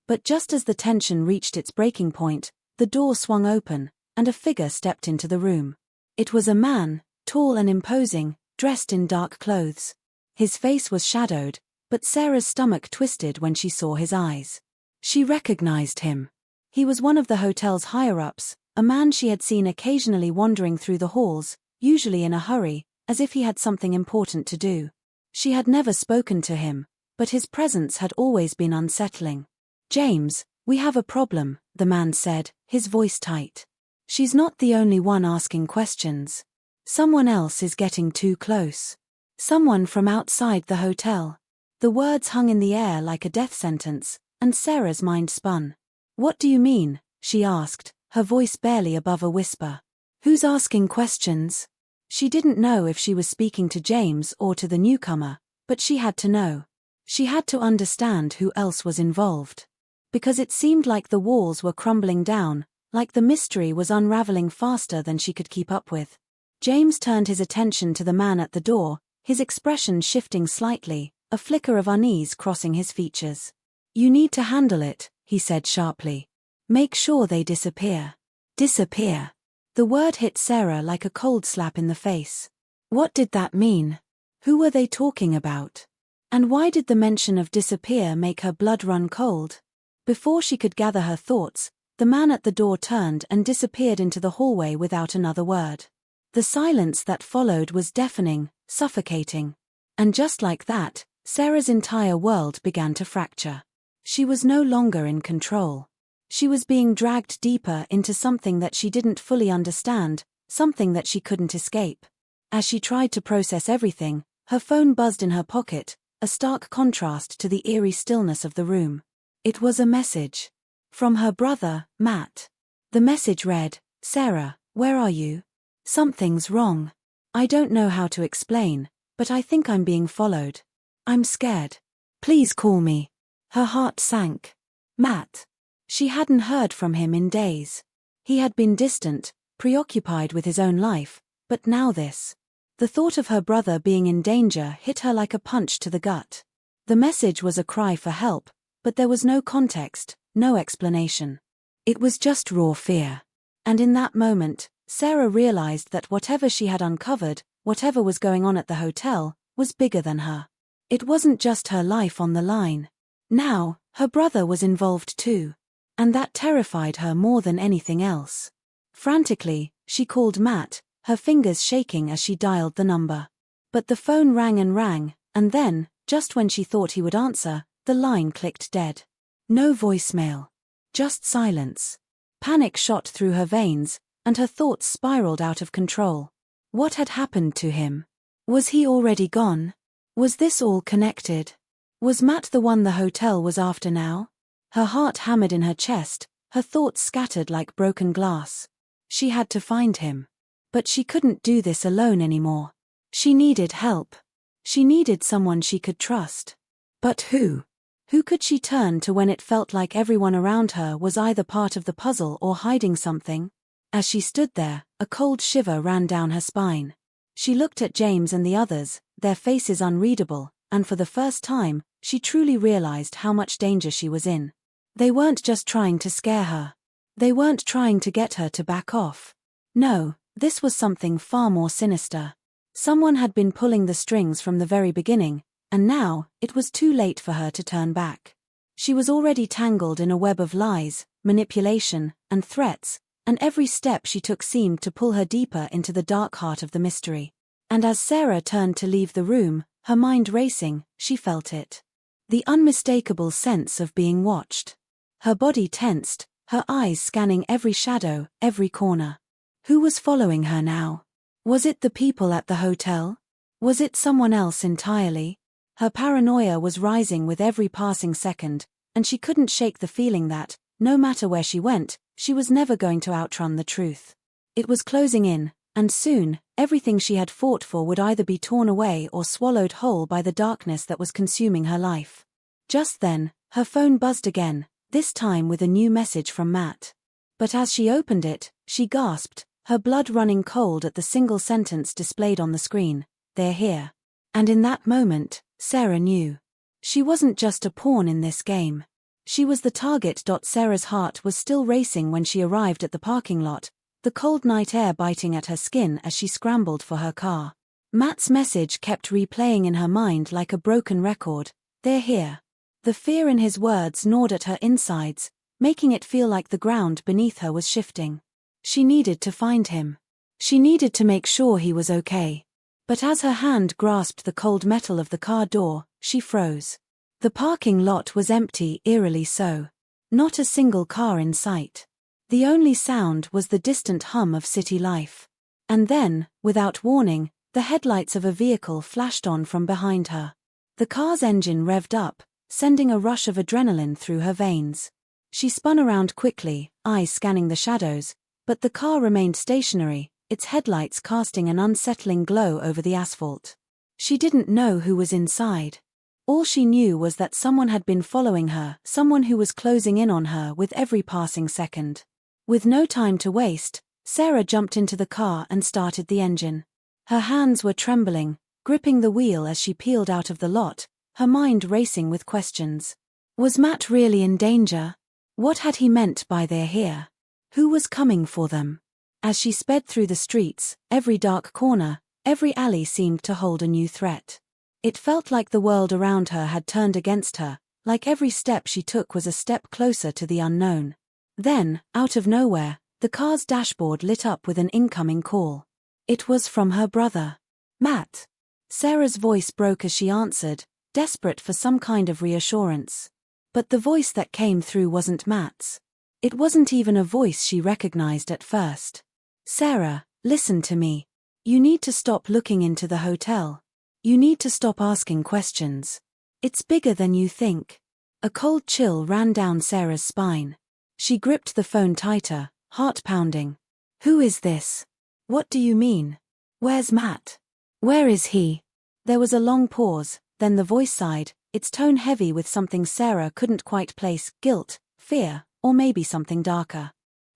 But just as the tension reached its breaking point, the door swung open, and a figure stepped into the room. It was a man, tall and imposing, dressed in dark clothes. His face was shadowed, but Sarah's stomach twisted when she saw his eyes. She recognized him. He was one of the hotel's higher-ups, a man she had seen occasionally wandering through the halls, usually in a hurry, as if he had something important to do. She had never spoken to him, but his presence had always been unsettling. "James, we have a problem," the man said, his voice tight. "She's not the only one asking questions. Someone else is getting too close. Someone from outside the hotel." The words hung in the air like a death sentence, and Sarah's mind spun. "What do you mean?" she asked, her voice barely above a whisper. "Who's asking questions?" She didn't know if she was speaking to James or to the newcomer, but she had to know. She had to understand who else was involved. Because it seemed like the walls were crumbling down, like the mystery was unraveling faster than she could keep up with. James turned his attention to the man at the door, his expression shifting slightly, a flicker of unease crossing his features. "You need to handle it," he said sharply. "Make sure they disappear." Disappear. The word hit Sarah like a cold slap in the face. What did that mean? Who were they talking about? And why did the mention of disappear make her blood run cold? Before she could gather her thoughts, the man at the door turned and disappeared into the hallway without another word. The silence that followed was deafening, suffocating. And just like that, Sarah's entire world began to fracture. She was no longer in control. She was being dragged deeper into something that she didn't fully understand, something that she couldn't escape. As she tried to process everything, her phone buzzed in her pocket, a stark contrast to the eerie stillness of the room. It was a message. From her brother, Matt. The message read, "Sarah, where are you? Something's wrong. I don't know how to explain, but I think I'm being followed. I'm scared. Please call me." Her heart sank. Matt. She hadn't heard from him in days. He had been distant, preoccupied with his own life, but now this. The thought of her brother being in danger hit her like a punch to the gut. The message was a cry for help, but there was no context, no explanation. It was just raw fear. And in that moment, Sarah realized that whatever she had uncovered, whatever was going on at the hotel, was bigger than her. It wasn't just her life on the line. Now, her brother was involved too. And that terrified her more than anything else. Frantically, she called Matt, her fingers shaking as she dialed the number. But the phone rang, and then, just when she thought he would answer, the line clicked dead. No voicemail. Just silence. Panic shot through her veins, and her thoughts spiraled out of control. What had happened to him? Was he already gone? Was this all connected? Was Matt the one the hotel was after now? Her heart hammered in her chest, her thoughts scattered like broken glass. She had to find him. But she couldn't do this alone anymore. She needed help. She needed someone she could trust. But who? Who could she turn to when it felt like everyone around her was either part of the puzzle or hiding something? As she stood there, a cold shiver ran down her spine. She looked at James and the others, their faces unreadable, and for the first time, she truly realized how much danger she was in. They weren't just trying to scare her. They weren't trying to get her to back off. No, this was something far more sinister. Someone had been pulling the strings from the very beginning, and now, it was too late for her to turn back. She was already tangled in a web of lies, manipulation, and threats, and every step she took seemed to pull her deeper into the dark heart of the mystery. And as Sarah turned to leave the room, her mind racing, she felt it. The unmistakable sense of being watched. Her body tensed, her eyes scanning every shadow, every corner. Who was following her now? Was it the people at the hotel? Was it someone else entirely? Her paranoia was rising with every passing second, and she couldn't shake the feeling that, no matter where she went, she was never going to outrun the truth. It was closing in, And soon, everything she had fought for would either be torn away or swallowed whole by the darkness that was consuming her life. Just then, her phone buzzed again, this time with a new message from Matt. But as she opened it, she gasped, her blood running cold at the single sentence displayed on the screen, "They're here." And in that moment, Sarah knew. She wasn't just a pawn in this game. She was the target. Sarah's heart was still racing when she arrived at the parking lot, the cold night air biting at her skin as she scrambled for her car. Matt's message kept replaying in her mind like a broken record, "They're here." The fear in his words gnawed at her insides, making it feel like the ground beneath her was shifting. She needed to find him. She needed to make sure he was okay. But as her hand grasped the cold metal of the car door, she froze. The parking lot was empty, eerily so. Not a single car in sight. The only sound was the distant hum of city life. And then, without warning, the headlights of a vehicle flashed on from behind her. The car's engine revved up, sending a rush of adrenaline through her veins. She spun around quickly, eyes scanning the shadows, but the car remained stationary, its headlights casting an unsettling glow over the asphalt. She didn't know who was inside. All she knew was that someone had been following her, someone who was closing in on her with every passing second. With no time to waste, Sarah jumped into the car and started the engine. Her hands were trembling, gripping the wheel as she peeled out of the lot, her mind racing with questions. Was Matt really in danger? What had he meant by "they're here"? Who was coming for them? As she sped through the streets, every dark corner, every alley seemed to hold a new threat. It felt like the world around her had turned against her, like every step she took was a step closer to the unknown. Then, out of nowhere, the car's dashboard lit up with an incoming call. It was from her brother. "Matt." Sarah's voice broke as she answered, desperate for some kind of reassurance. But the voice that came through wasn't Matt's. It wasn't even a voice she recognized at first. "Sarah, listen to me. You need to stop looking into the hotel. You need to stop asking questions. It's bigger than you think." A cold chill ran down Sarah's spine. She gripped the phone tighter, heart pounding. "Who is this? What do you mean? Where's Matt? Where is he?" There was a long pause, then the voice sighed, its tone heavy with something Sarah couldn't quite place, guilt, fear, or maybe something darker.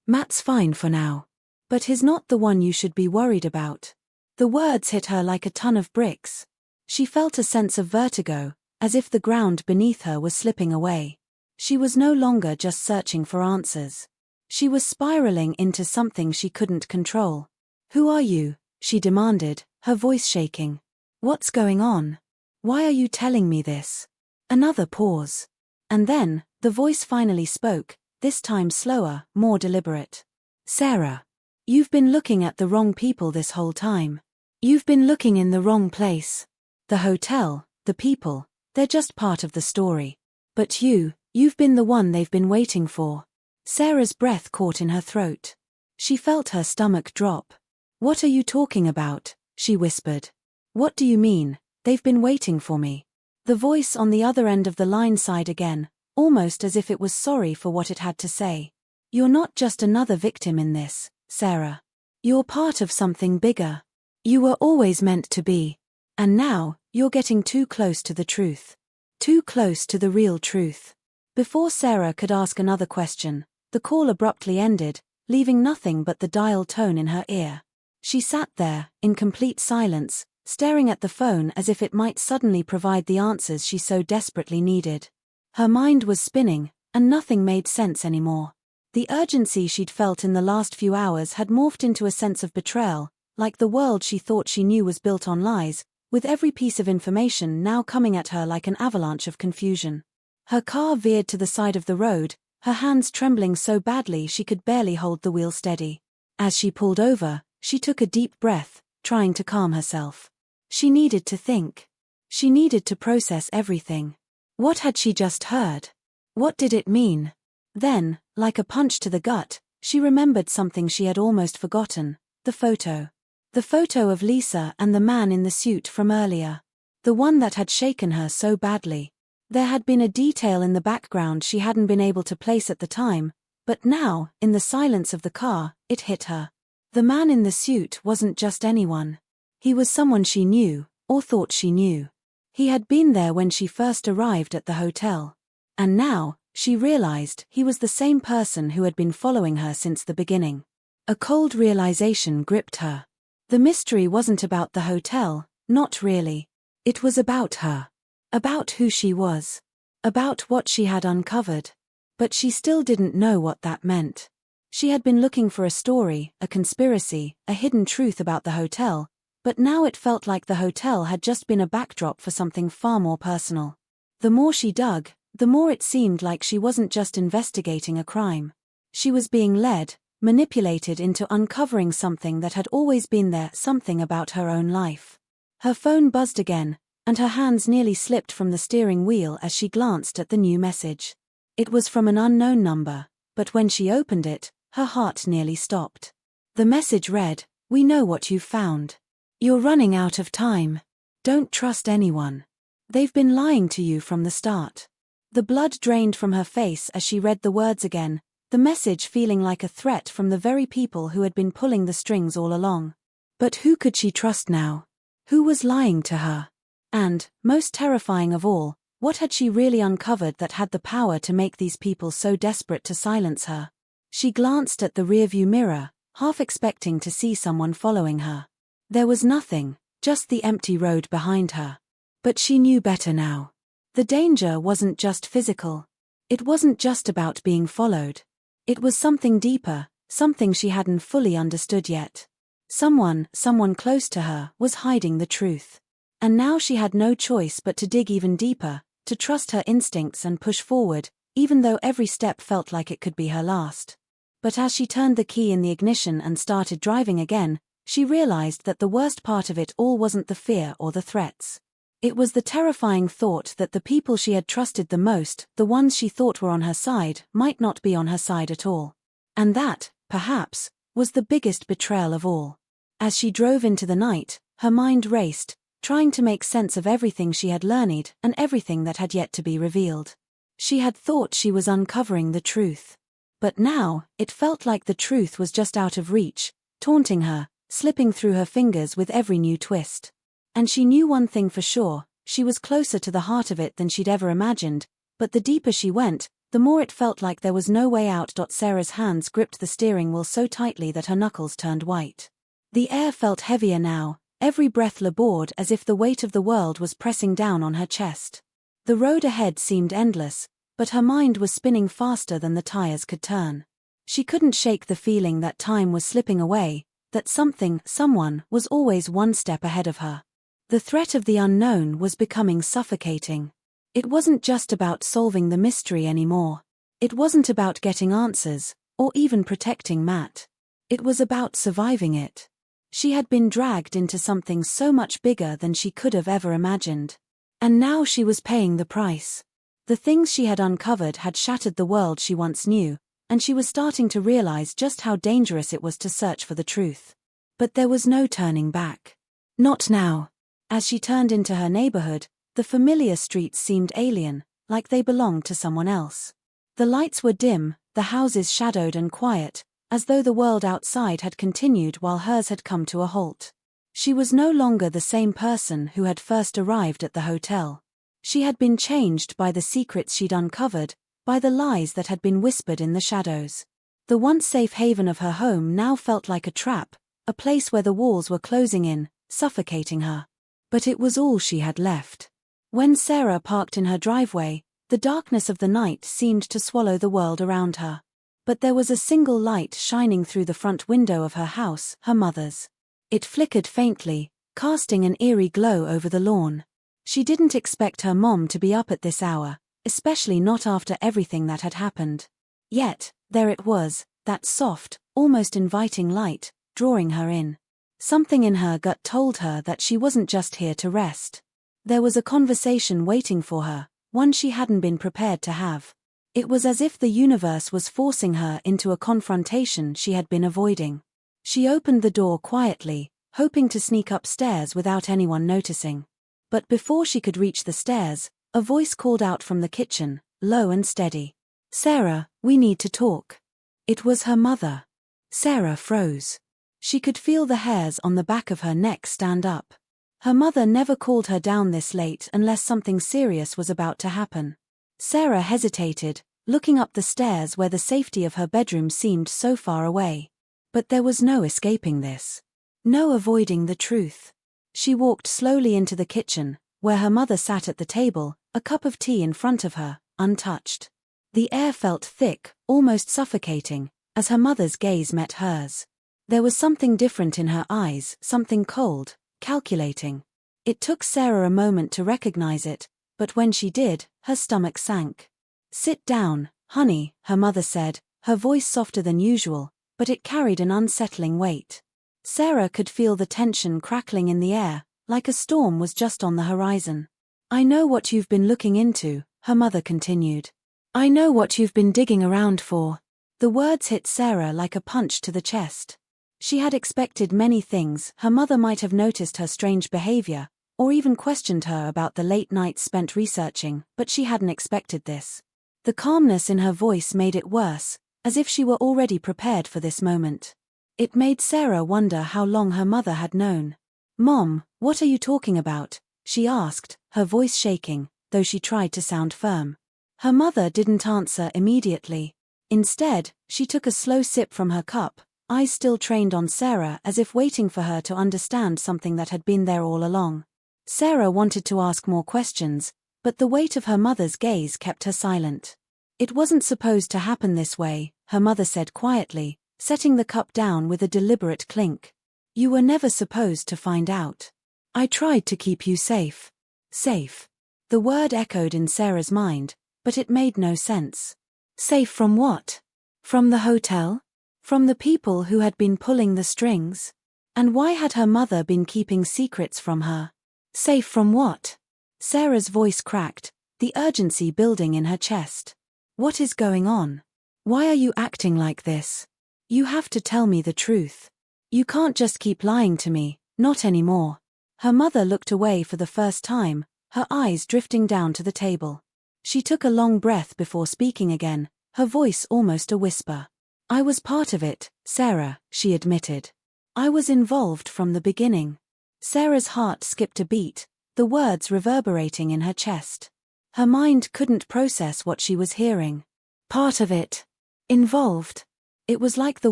"Matt's fine for now. But he's not the one you should be worried about." The words hit her like a ton of bricks. She felt a sense of vertigo, as if the ground beneath her was slipping away. She was no longer just searching for answers. She was spiraling into something she couldn't control. "Who are you?" she demanded, her voice shaking. "What's going on? Why are you telling me this?" Another pause. And then, the voice finally spoke, this time slower, more deliberate. "Sarah. You've been looking at the wrong people this whole time. You've been looking in the wrong place. The hotel, the people, they're just part of the story. But you've been the one they've been waiting for." Sarah's breath caught in her throat. She felt her stomach drop. "What are you talking about?" she whispered. "What do you mean, they've been waiting for me?" The voice on the other end of the line sighed again, almost as if it was sorry for what it had to say. "You're not just another victim in this, Sarah. You're part of something bigger. You were always meant to be. And now, you're getting too close to the truth. Too close to the real truth." Before Sarah could ask another question, the call abruptly ended, leaving nothing but the dial tone in her ear. She sat there, in complete silence, staring at the phone as if it might suddenly provide the answers she so desperately needed. Her mind was spinning, and nothing made sense anymore. The urgency she'd felt in the last few hours had morphed into a sense of betrayal, like the world she thought she knew was built on lies, with every piece of information now coming at her like an avalanche of confusion. Her car veered to the side of the road, her hands trembling so badly she could barely hold the wheel steady. As she pulled over, she took a deep breath, trying to calm herself. She needed to think. She needed to process everything. What had she just heard? What did it mean? Then, like a punch to the gut, she remembered something she had almost forgotten, the photo. The photo of Lisa and the man in the suit from earlier. The one that had shaken her so badly. There had been a detail in the background she hadn't been able to place at the time, but now, in the silence of the car, it hit her. The man in the suit wasn't just anyone. He was someone she knew, or thought she knew. He had been there when she first arrived at the hotel. And now, she realized he was the same person who had been following her since the beginning. A cold realization gripped her. The mystery wasn't about the hotel, not really. It was about her. About who she was. About what she had uncovered. But she still didn't know what that meant. She had been looking for a story, a conspiracy, a hidden truth about the hotel, but now it felt like the hotel had just been a backdrop for something far more personal. The more she dug, the more it seemed like she wasn't just investigating a crime. She was being led, manipulated into uncovering something that had always been there, something about her own life. Her phone buzzed again, and her hands nearly slipped from the steering wheel as she glanced at the new message. It was from an unknown number, but when she opened it, her heart nearly stopped. The message read, "We know what you've found. You're running out of time. Don't trust anyone. They've been lying to you from the start." The blood drained from her face as she read the words again, the message feeling like a threat from the very people who had been pulling the strings all along. But who could she trust now? Who was lying to her? And, most terrifying of all, what had she really uncovered that had the power to make these people so desperate to silence her? She glanced at the rearview mirror, half expecting to see someone following her. There was nothing, just the empty road behind her. But she knew better now. The danger wasn't just physical. It wasn't just about being followed. It was something deeper, something she hadn't fully understood yet. Someone close to her, was hiding the truth. And now she had no choice but to dig even deeper, to trust her instincts and push forward, even though every step felt like it could be her last. But as she turned the key in the ignition and started driving again, she realized that the worst part of it all wasn't the fear or the threats. It was the terrifying thought that the people she had trusted the most, the ones she thought were on her side, might not be on her side at all. And that, perhaps, was the biggest betrayal of all. As she drove into the night, her mind raced, trying to make sense of everything she had learned and everything that had yet to be revealed. She had thought she was uncovering the truth. But now, it felt like the truth was just out of reach, taunting her, slipping through her fingers with every new twist. And she knew one thing for sure, she was closer to the heart of it than she'd ever imagined, but the deeper she went, the more it felt like there was no way out. Sarah's hands gripped the steering wheel so tightly that her knuckles turned white. The air felt heavier now, every breath labored as if the weight of the world was pressing down on her chest. The road ahead seemed endless, but her mind was spinning faster than the tires could turn. She couldn't shake the feeling that time was slipping away, that someone was always one step ahead of her. The threat of the unknown was becoming suffocating. It wasn't just about solving the mystery anymore. It wasn't about getting answers, or even protecting Matt. It was about surviving it. She had been dragged into something so much bigger than she could have ever imagined. And now she was paying the price. The things she had uncovered had shattered the world she once knew, and she was starting to realize just how dangerous it was to search for the truth. But there was no turning back. Not now. As she turned into her neighborhood, the familiar streets seemed alien, like they belonged to someone else. The lights were dim, the houses shadowed and quiet, as though the world outside had continued while hers had come to a halt. She was no longer the same person who had first arrived at the hotel. She had been changed by the secrets she'd uncovered, by the lies that had been whispered in the shadows. The once safe haven of her home now felt like a trap, a place where the walls were closing in, suffocating her. But it was all she had left. When Sarah parked in her driveway, the darkness of the night seemed to swallow the world around her. But there was a single light shining through the front window of her house, her mother's. It flickered faintly, casting an eerie glow over the lawn. She didn't expect her mom to be up at this hour, especially not after everything that had happened. Yet, there it was, that soft, almost inviting light, drawing her in. Something in her gut told her that she wasn't just here to rest. There was a conversation waiting for her, one she hadn't been prepared to have. It was as if the universe was forcing her into a confrontation she had been avoiding. She opened the door quietly, hoping to sneak upstairs without anyone noticing. But before she could reach the stairs, a voice called out from the kitchen, low and steady. "Sarah, we need to talk." It was her mother. Sarah froze. She could feel the hairs on the back of her neck stand up. Her mother never called her down this late unless something serious was about to happen. Sarah hesitated, looking up the stairs where the safety of her bedroom seemed so far away. But there was no escaping this. No avoiding the truth. She walked slowly into the kitchen, where her mother sat at the table, a cup of tea in front of her, untouched. The air felt thick, almost suffocating, as her mother's gaze met hers. There was something different in her eyes, something cold, calculating. It took Sarah a moment to recognize it, but when she did, her stomach sank. "Sit down, honey," her mother said, her voice softer than usual, but it carried an unsettling weight. Sarah could feel the tension crackling in the air, like a storm was just on the horizon. "I know what you've been looking into," her mother continued. "I know what you've been digging around for." The words hit Sarah like a punch to the chest. She had expected many things. Her mother might have noticed her strange behavior, or even questioned her about the late nights spent researching, but she hadn't expected this. The calmness in her voice made it worse, as if she were already prepared for this moment. It made Sarah wonder how long her mother had known. "Mom, what are you talking about?" she asked, her voice shaking, though she tried to sound firm. Her mother didn't answer immediately. Instead, she took a slow sip from her cup, eyes still trained on Sarah as if waiting for her to understand something that had been there all along. Sarah wanted to ask more questions, but the weight of her mother's gaze kept her silent. "It wasn't supposed to happen this way," her mother said quietly, setting the cup down with a deliberate clink. "You were never supposed to find out. I tried to keep you safe." Safe. The word echoed in Sarah's mind, but it made no sense. Safe from what? From the hotel? From the people who had been pulling the strings? And why had her mother been keeping secrets from her? Safe from what? Sarah's voice cracked, the urgency building in her chest. "What is going on? Why are you acting like this? You have to tell me the truth. You can't just keep lying to me, not anymore." Her mother looked away for the first time, her eyes drifting down to the table. She took a long breath before speaking again, her voice almost a whisper. "I was part of it, Sarah," she admitted. "I was involved from the beginning." Sarah's heart skipped a beat, the words reverberating in her chest. Her mind couldn't process what she was hearing. Part of it. Involved. It was like the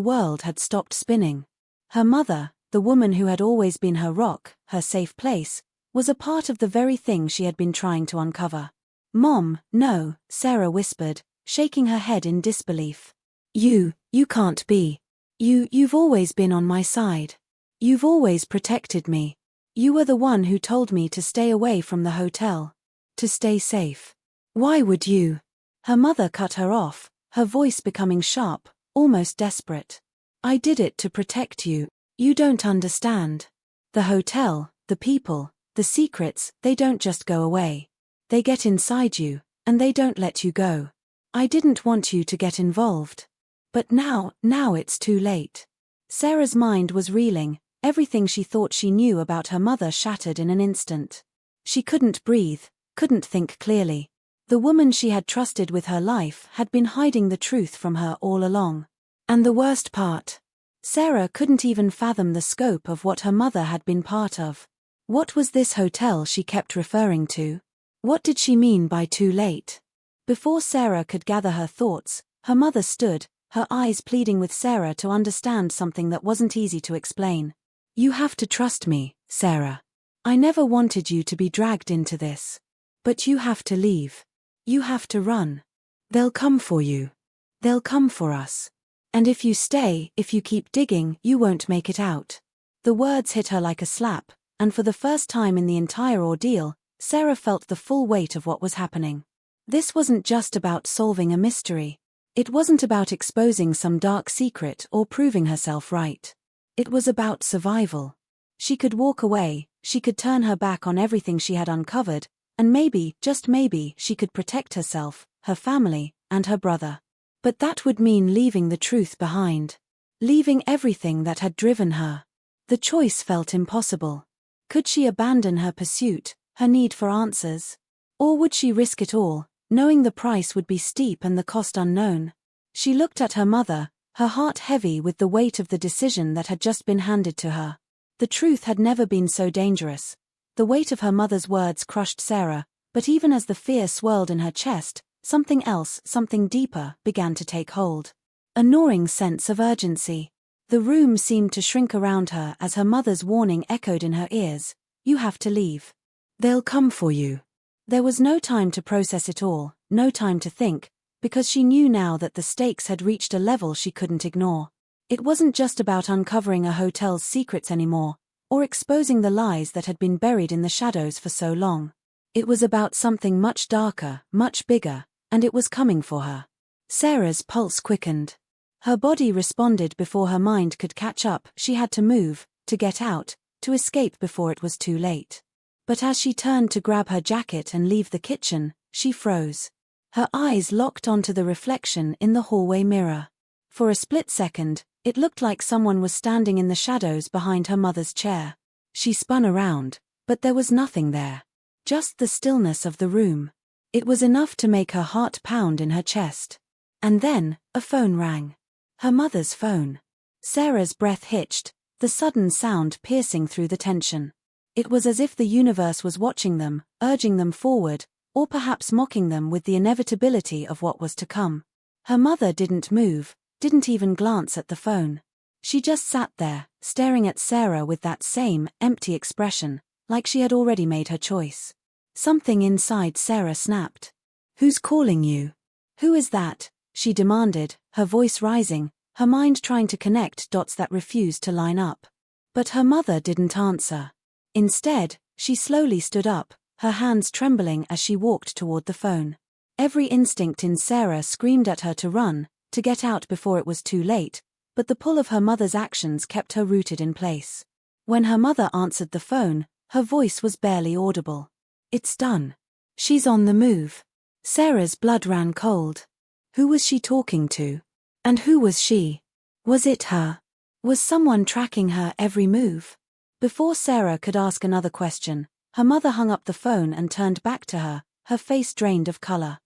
world had stopped spinning. Her mother, the woman who had always been her rock, her safe place, was a part of the very thing she had been trying to uncover. "Mom, no," Sarah whispered, shaking her head in disbelief. You can't be. You've always been on my side. You've always protected me. You were the one who told me to stay away from the hotel. To stay safe. Why would you?" Her mother cut her off, her voice becoming sharp, almost desperate. "I did it to protect you. You don't understand. The hotel, the people, the secrets, they don't just go away. They get inside you, and they don't let you go. I didn't want you to get involved. But now it's too late." Sarah's mind was reeling, everything she thought she knew about her mother shattered in an instant. She couldn't breathe, couldn't think clearly. The woman she had trusted with her life had been hiding the truth from her all along. And the worst part? Sarah couldn't even fathom the scope of what her mother had been part of. What was this hotel she kept referring to? What did she mean by too late? Before Sarah could gather her thoughts, her mother stood, her eyes pleading with Sarah to understand something that wasn't easy to explain. "You have to trust me, Sarah. I never wanted you to be dragged into this. But you have to leave. You have to run. They'll come for you. They'll come for us. And if you stay, if you keep digging, you won't make it out." The words hit her like a slap, and for the first time in the entire ordeal, Sarah felt the full weight of what was happening. This wasn't just about solving a mystery. It wasn't about exposing some dark secret or proving herself right. It was about survival. She could walk away, she could turn her back on everything she had uncovered, and maybe, just maybe, she could protect herself, her family, and her brother. But that would mean leaving the truth behind. Leaving everything that had driven her. The choice felt impossible. Could she abandon her pursuit, her need for answers? Or would she risk it all, knowing the price would be steep and the cost unknown? She looked at her mother, her heart heavy with the weight of the decision that had just been handed to her. The truth had never been so dangerous. The weight of her mother's words crushed Sarah, but even as the fear swirled in her chest, something else, something deeper, began to take hold. A gnawing sense of urgency. The room seemed to shrink around her as her mother's warning echoed in her ears. You have to leave. They'll come for you. There was no time to process it all, no time to think, because she knew now that the stakes had reached a level she couldn't ignore. It wasn't just about uncovering a hotel's secrets anymore, or exposing the lies that had been buried in the shadows for so long. It was about something much darker, much bigger, and it was coming for her. Sarah's pulse quickened. Her body responded before her mind could catch up. She had to move, to get out, to escape before it was too late. But as she turned to grab her jacket and leave the kitchen, she froze. Her eyes locked onto the reflection in the hallway mirror. For a split second, it looked like someone was standing in the shadows behind her mother's chair. She spun around, but there was nothing there. Just the stillness of the room. It was enough to make her heart pound in her chest. And then, a phone rang. Her mother's phone. Sarah's breath hitched, the sudden sound piercing through the tension. It was as if the universe was watching them, urging them forward, or perhaps mocking them with the inevitability of what was to come. Her mother didn't move, didn't even glance at the phone. She just sat there, staring at Sarah with that same, empty expression, like she had already made her choice. Something inside Sarah snapped. Who's calling you? Who is that? She demanded, her voice rising, her mind trying to connect dots that refused to line up. But her mother didn't answer. Instead, she slowly stood up, her hands trembling as she walked toward the phone. Every instinct in Sarah screamed at her to run, to get out before it was too late, but the pull of her mother's actions kept her rooted in place. When her mother answered the phone, her voice was barely audible. It's done. She's on the move. Sarah's blood ran cold. Who was she talking to? And who was she? Was it her? Was someone tracking her every move? Before Sarah could ask another question, her mother hung up the phone and turned back to her, her face drained of color.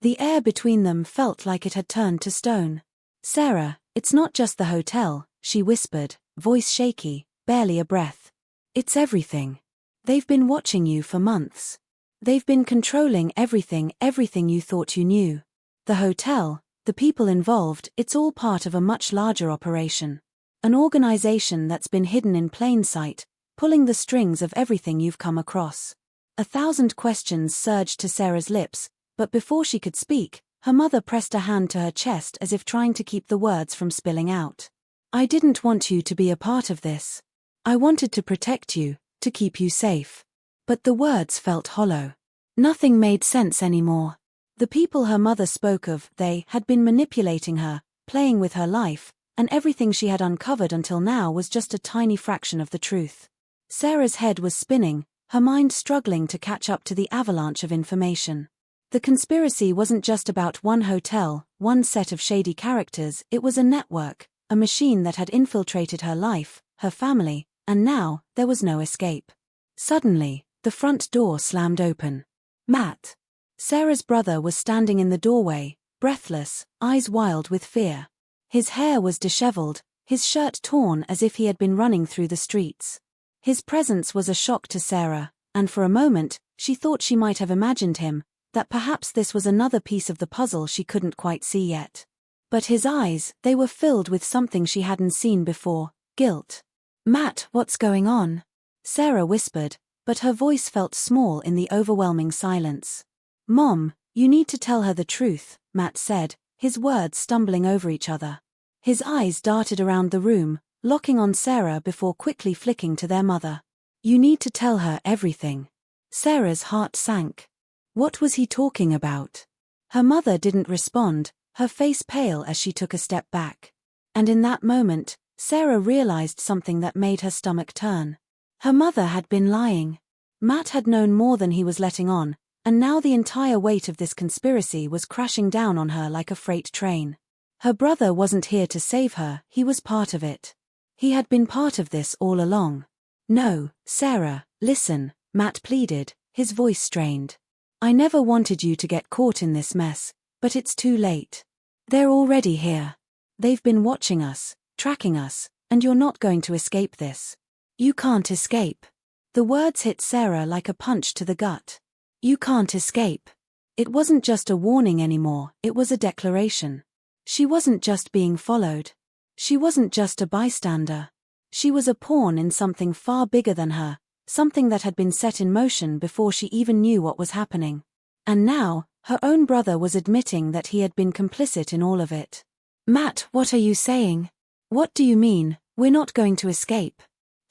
The air between them felt like it had turned to stone. Sarah, it's not just the hotel, she whispered, voice shaky, barely a breath. It's everything. They've been watching you for months. They've been controlling everything you thought you knew. The hotel, the people involved, it's all part of a much larger operation. An organization that's been hidden in plain sight, pulling the strings of everything you've come across. 1,000 questions surged to Sarah's lips, but before she could speak, her mother pressed a hand to her chest as if trying to keep the words from spilling out. I didn't want you to be a part of this. I wanted to protect you, to keep you safe. But the words felt hollow. Nothing made sense anymore. The people her mother spoke of, they had been manipulating her, playing with her life, and everything she had uncovered until now was just a tiny fraction of the truth. Sarah's head was spinning, her mind struggling to catch up to the avalanche of information. The conspiracy wasn't just about one hotel, one set of shady characters, it was a network, a machine that had infiltrated her life, her family, and now, there was no escape. Suddenly, the front door slammed open. Matt. Sarah's brother was standing in the doorway, breathless, eyes wild with fear. His hair was disheveled, his shirt torn as if he had been running through the streets. His presence was a shock to Sarah, and for a moment, she thought she might have imagined him, that perhaps this was another piece of the puzzle she couldn't quite see yet. But his eyes, they were filled with something she hadn't seen before, guilt. Matt, what's going on? Sarah whispered, but her voice felt small in the overwhelming silence. Mom, you need to tell her the truth, Matt said, his words stumbling over each other. His eyes darted around the room, locking on Sarah before quickly flicking to their mother. You need to tell her everything. Sarah's heart sank. What was he talking about? Her mother didn't respond, her face pale as she took a step back. And in that moment, Sarah realized something that made her stomach turn. Her mother had been lying. Matt had known more than he was letting on, and now the entire weight of this conspiracy was crashing down on her like a freight train. Her brother wasn't here to save her, he was part of it. He had been part of this all along. No, Sarah, listen, Matt pleaded, his voice strained. I never wanted you to get caught in this mess, but it's too late. They're already here. They've been watching us, tracking us, and you're not going to escape this. You can't escape. The words hit Sarah like a punch to the gut. You can't escape. It wasn't just a warning anymore, it was a declaration. She wasn't just being followed. She wasn't just a bystander. She was a pawn in something far bigger than her, something that had been set in motion before she even knew what was happening. And now, her own brother was admitting that he had been complicit in all of it. Matt, what are you saying? What do you mean, we're not going to escape?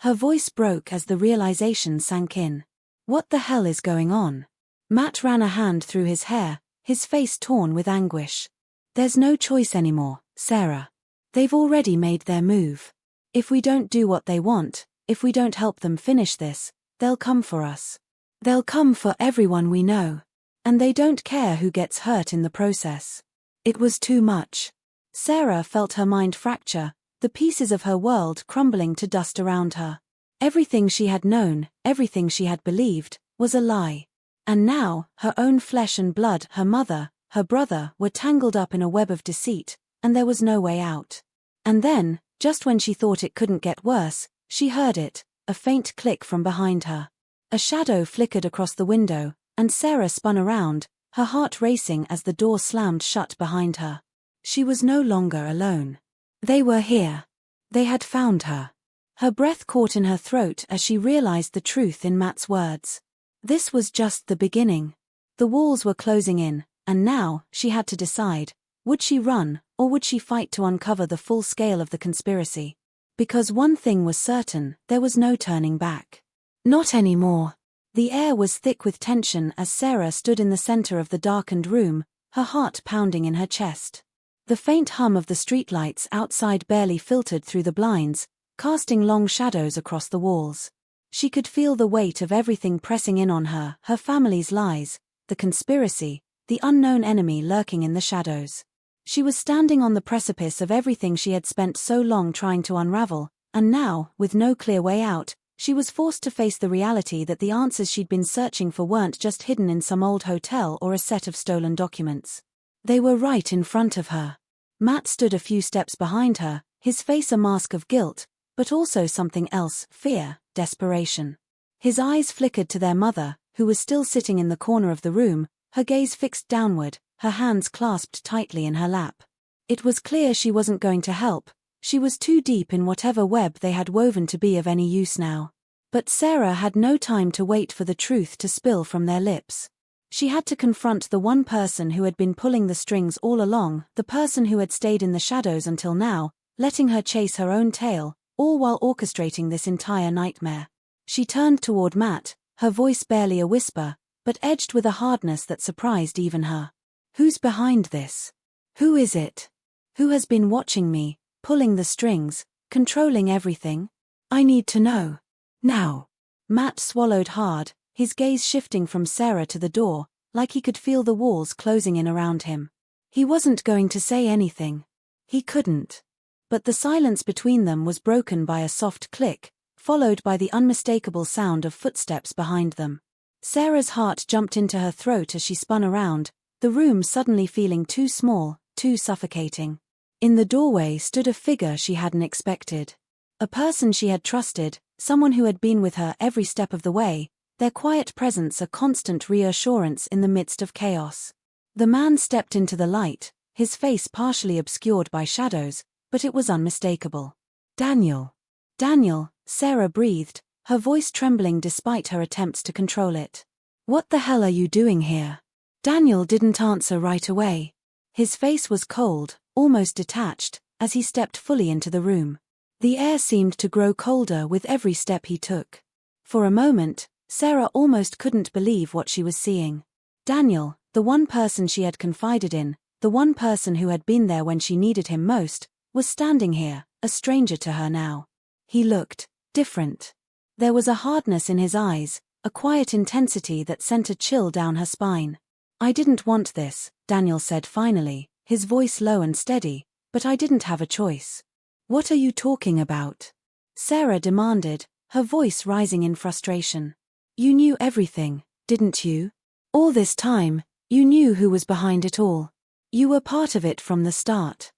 Her voice broke as the realization sank in. What the hell is going on? Matt ran a hand through his hair, his face torn with anguish. There's no choice anymore, Sarah. They've already made their move. If we don't do what they want, if we don't help them finish this, they'll come for us. They'll come for everyone we know. And they don't care who gets hurt in the process. It was too much. Sarah felt her mind fracture, the pieces of her world crumbling to dust around her. Everything she had known, everything she had believed, was a lie. And now, her own flesh and blood, her mother, her brother, were tangled up in a web of deceit, and there was no way out. And then, just when she thought it couldn't get worse, she heard it, a faint click from behind her. A shadow flickered across the window, and Sarah spun around, her heart racing as the door slammed shut behind her. She was no longer alone. They were here. They had found her. Her breath caught in her throat as she realized the truth in Matt's words. This was just the beginning. The walls were closing in, and now, she had to decide, would she run, or would she fight to uncover the full scale of the conspiracy? Because one thing was certain, there was no turning back. Not anymore. The air was thick with tension as Sarah stood in the center of the darkened room, her heart pounding in her chest. The faint hum of the streetlights outside barely filtered through the blinds, casting long shadows across the walls. She could feel the weight of everything pressing in on her, her family's lies, the conspiracy, the unknown enemy lurking in the shadows. She was standing on the precipice of everything she had spent so long trying to unravel, and now, with no clear way out, she was forced to face the reality that the answers she'd been searching for weren't just hidden in some old hotel or a set of stolen documents. They were right in front of her. Matt stood a few steps behind her, his face a mask of guilt, but also something else, fear, desperation. His eyes flickered to their mother, who was still sitting in the corner of the room, her gaze fixed downward, her hands clasped tightly in her lap. It was clear she wasn't going to help. She was too deep in whatever web they had woven to be of any use now. But Sarah had no time to wait for the truth to spill from their lips. She had to confront the one person who had been pulling the strings all along, the person who had stayed in the shadows until now, letting her chase her own tail, all while orchestrating this entire nightmare. She turned toward Matt, her voice barely a whisper, but edged with a hardness that surprised even her. Who's behind this? Who is it? Who has been watching me, pulling the strings, controlling everything? I need to know. Now. Matt swallowed hard, his gaze shifting from Sarah to the door, like he could feel the walls closing in around him. He wasn't going to say anything. He couldn't. But the silence between them was broken by a soft click, followed by the unmistakable sound of footsteps behind them. Sarah's heart jumped into her throat as she spun around, the room suddenly feeling too small, too suffocating. In the doorway stood a figure she hadn't expected. A person she had trusted, someone who had been with her every step of the way, their quiet presence a constant reassurance in the midst of chaos. The man stepped into the light, his face partially obscured by shadows, but it was unmistakable. Daniel. Daniel, Sarah breathed, her voice trembling despite her attempts to control it. What the hell are you doing here? Daniel didn't answer right away. His face was cold, almost detached, as he stepped fully into the room. The air seemed to grow colder with every step he took. For a moment, Sarah almost couldn't believe what she was seeing. Daniel, the one person she had confided in, the one person who had been there when she needed him most, was standing here, a stranger to her now. He looked different. There was a hardness in his eyes, a quiet intensity that sent a chill down her spine. I didn't want this, Daniel said finally, his voice low and steady, but I didn't have a choice. What are you talking about? Sarah demanded, her voice rising in frustration. You knew everything, didn't you? All this time, you knew who was behind it all. You were part of it from the start.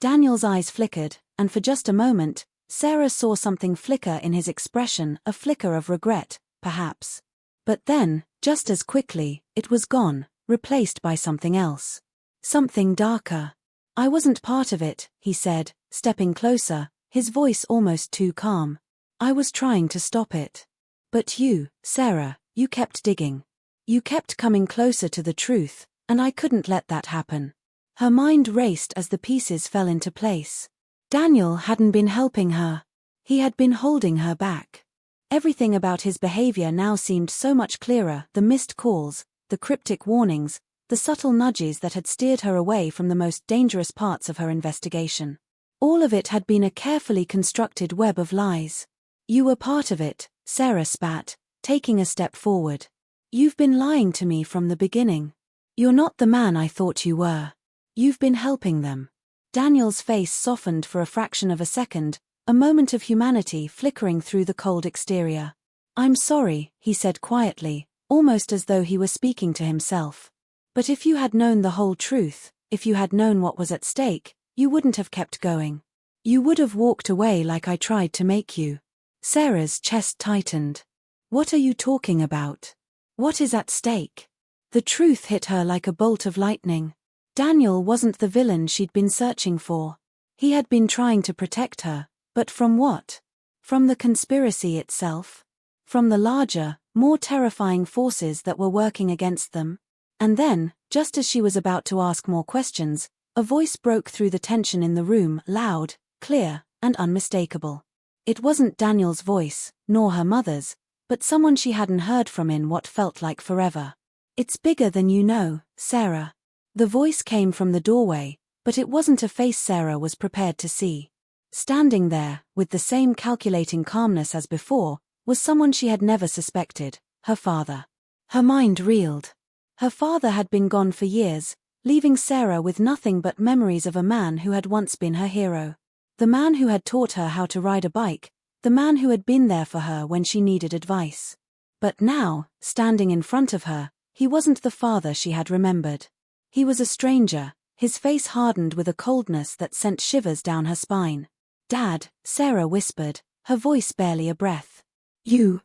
Daniel's eyes flickered, and for just a moment, Sarah saw something flicker in his expression, a flicker of regret, perhaps. But then, just as quickly, it was gone, replaced by something else. Something darker. I wasn't part of it, he said, stepping closer, his voice almost too calm. I was trying to stop it. But you, Sarah, you kept digging. You kept coming closer to the truth, and I couldn't let that happen. Her mind raced as the pieces fell into place. Daniel hadn't been helping her. He had been holding her back. Everything about his behavior now seemed so much clearer, the missed calls, the cryptic warnings, the subtle nudges that had steered her away from the most dangerous parts of her investigation. All of it had been a carefully constructed web of lies. You were part of it, Sarah spat, taking a step forward. You've been lying to me from the beginning. You're not the man I thought you were. You've been helping them. Daniel's face softened for a fraction of a second, a moment of humanity flickering through the cold exterior. I'm sorry, he said quietly, almost as though he were speaking to himself. But if you had known the whole truth, if you had known what was at stake, you wouldn't have kept going. You would have walked away like I tried to make you. Sarah's chest tightened. What are you talking about? What is at stake? The truth hit her like a bolt of lightning. Daniel wasn't the villain she'd been searching for. He had been trying to protect her, but from what? From the conspiracy itself? From the larger, more terrifying forces that were working against them? And then, just as she was about to ask more questions, a voice broke through the tension in the room, loud, clear, and unmistakable. It wasn't Daniel's voice, nor her mother's, but someone she hadn't heard from in what felt like forever. It's bigger than you know, Sarah. The voice came from the doorway, but it wasn't a face Sarah was prepared to see. Standing there, with the same calculating calmness as before, was someone she had never suspected, her father. Her mind reeled. Her father had been gone for years, leaving Sarah with nothing but memories of a man who had once been her hero. The man who had taught her how to ride a bike, the man who had been there for her when she needed advice. But now, standing in front of her, he wasn't the father she had remembered. He was a stranger, his face hardened with a coldness that sent shivers down her spine. Dad, Sarah whispered, her voice barely a breath.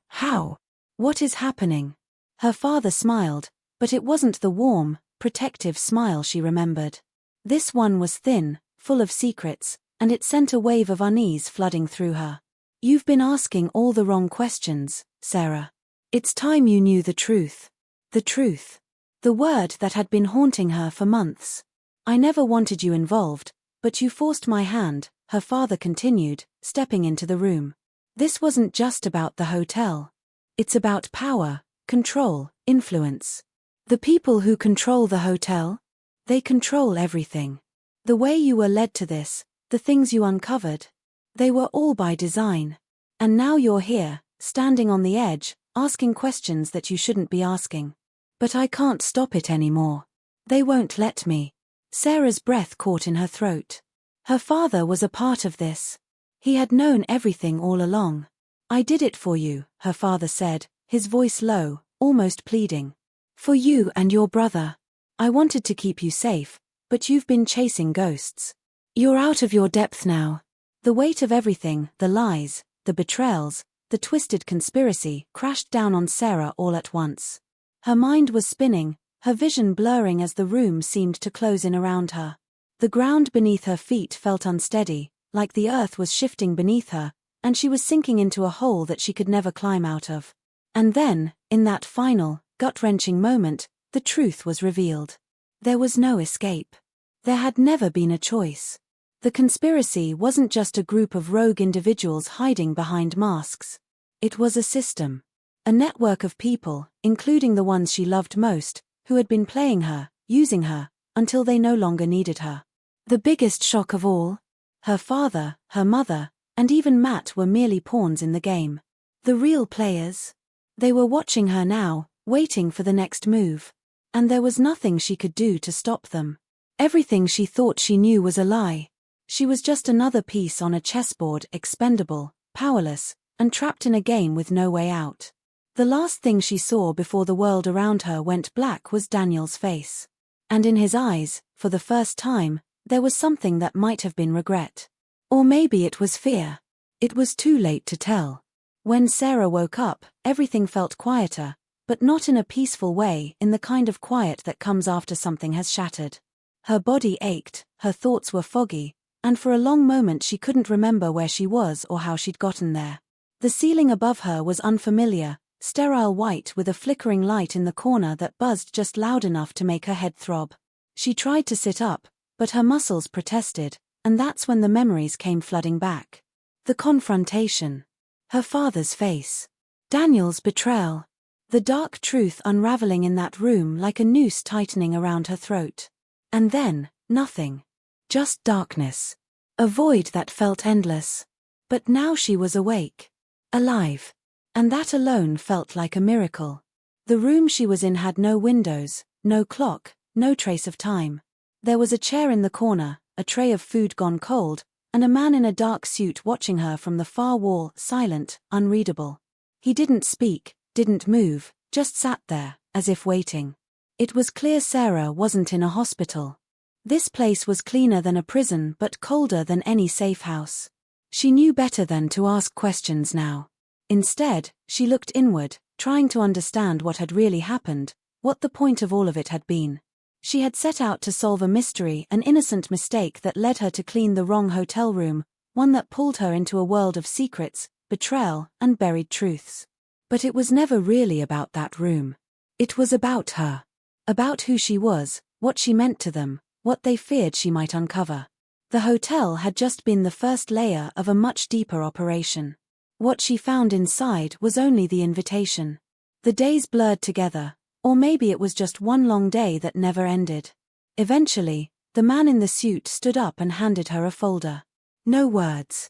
How? What is happening? Her father smiled, but it wasn't the warm, protective smile she remembered. This one was thin, full of secrets, and it sent a wave of unease flooding through her. You've been asking all the wrong questions, Sarah. It's time you knew the truth. The truth. The word that had been haunting her for months. I never wanted you involved, but you forced my hand, her father continued, stepping into the room. This wasn't just about the hotel. It's about power, control, influence. The people who control the hotel? They control everything. The way you were led to this, the things you uncovered, they were all by design. And now you're here, standing on the edge, asking questions that you shouldn't be asking. But I can't stop it anymore. They won't let me. Sarah's breath caught in her throat. Her father was a part of this. He had known everything all along. I did it for you, her father said, his voice low, almost pleading. For you and your brother. I wanted to keep you safe, but you've been chasing ghosts. You're out of your depth now. The weight of everything, the lies, the betrayals, the twisted conspiracy, crashed down on Sarah all at once. Her mind was spinning, her vision blurring as the room seemed to close in around her. The ground beneath her feet felt unsteady, like the earth was shifting beneath her, and she was sinking into a hole that she could never climb out of. And then, in that final, gut-wrenching moment, the truth was revealed. There was no escape. There had never been a choice. The conspiracy wasn't just a group of rogue individuals hiding behind masks. It was a system. A network of people, including the ones she loved most, who had been playing her, using her, until they no longer needed her. The biggest shock of all? Her father, her mother, and even Matt were merely pawns in the game. The real players? They were watching her now, waiting for the next move. And there was nothing she could do to stop them. Everything she thought she knew was a lie. She was just another piece on a chessboard, expendable, powerless, and trapped in a game with no way out. The last thing she saw before the world around her went black was Daniel's face. And in his eyes, for the first time, There was something that might have been regret. Or maybe it was fear. It was too late to tell. When Sarah woke up, everything felt quieter, but not in a peaceful way, in the kind of quiet that comes after something has shattered. Her body ached, her thoughts were foggy, and for a long moment she couldn't remember where she was or how she'd gotten there. The ceiling above her was unfamiliar, sterile white with a flickering light in the corner that buzzed just loud enough to make her head throb. She tried to sit up, but her muscles protested, and that's when the memories came flooding back. The confrontation. Her father's face. Daniel's betrayal. The dark truth unraveling in that room like a noose tightening around her throat. And then, nothing. Just darkness. A void that felt endless. But now she was awake. Alive. And that alone felt like a miracle. The room she was in had no windows, no clock, no trace of time. There was a chair in the corner, a tray of food gone cold, and a man in a dark suit watching her from the far wall, silent, unreadable. He didn't speak, didn't move, just sat there, as if waiting. It was clear Sarah wasn't in a hospital. This place was cleaner than a prison but colder than any safe house. She knew better than to ask questions now. Instead, she looked inward, trying to understand what had really happened, what the point of all of it had been. She had set out to solve a mystery, an innocent mistake that led her to clean the wrong hotel room, one that pulled her into a world of secrets, betrayal, and buried truths. But it was never really about that room. It was about her. About who she was, what she meant to them, what they feared she might uncover. The hotel had just been the first layer of a much deeper operation. What she found inside was only the invitation. The days blurred together, or maybe it was just one long day that never ended. Eventually, the man in the suit stood up and handed her a folder. No words.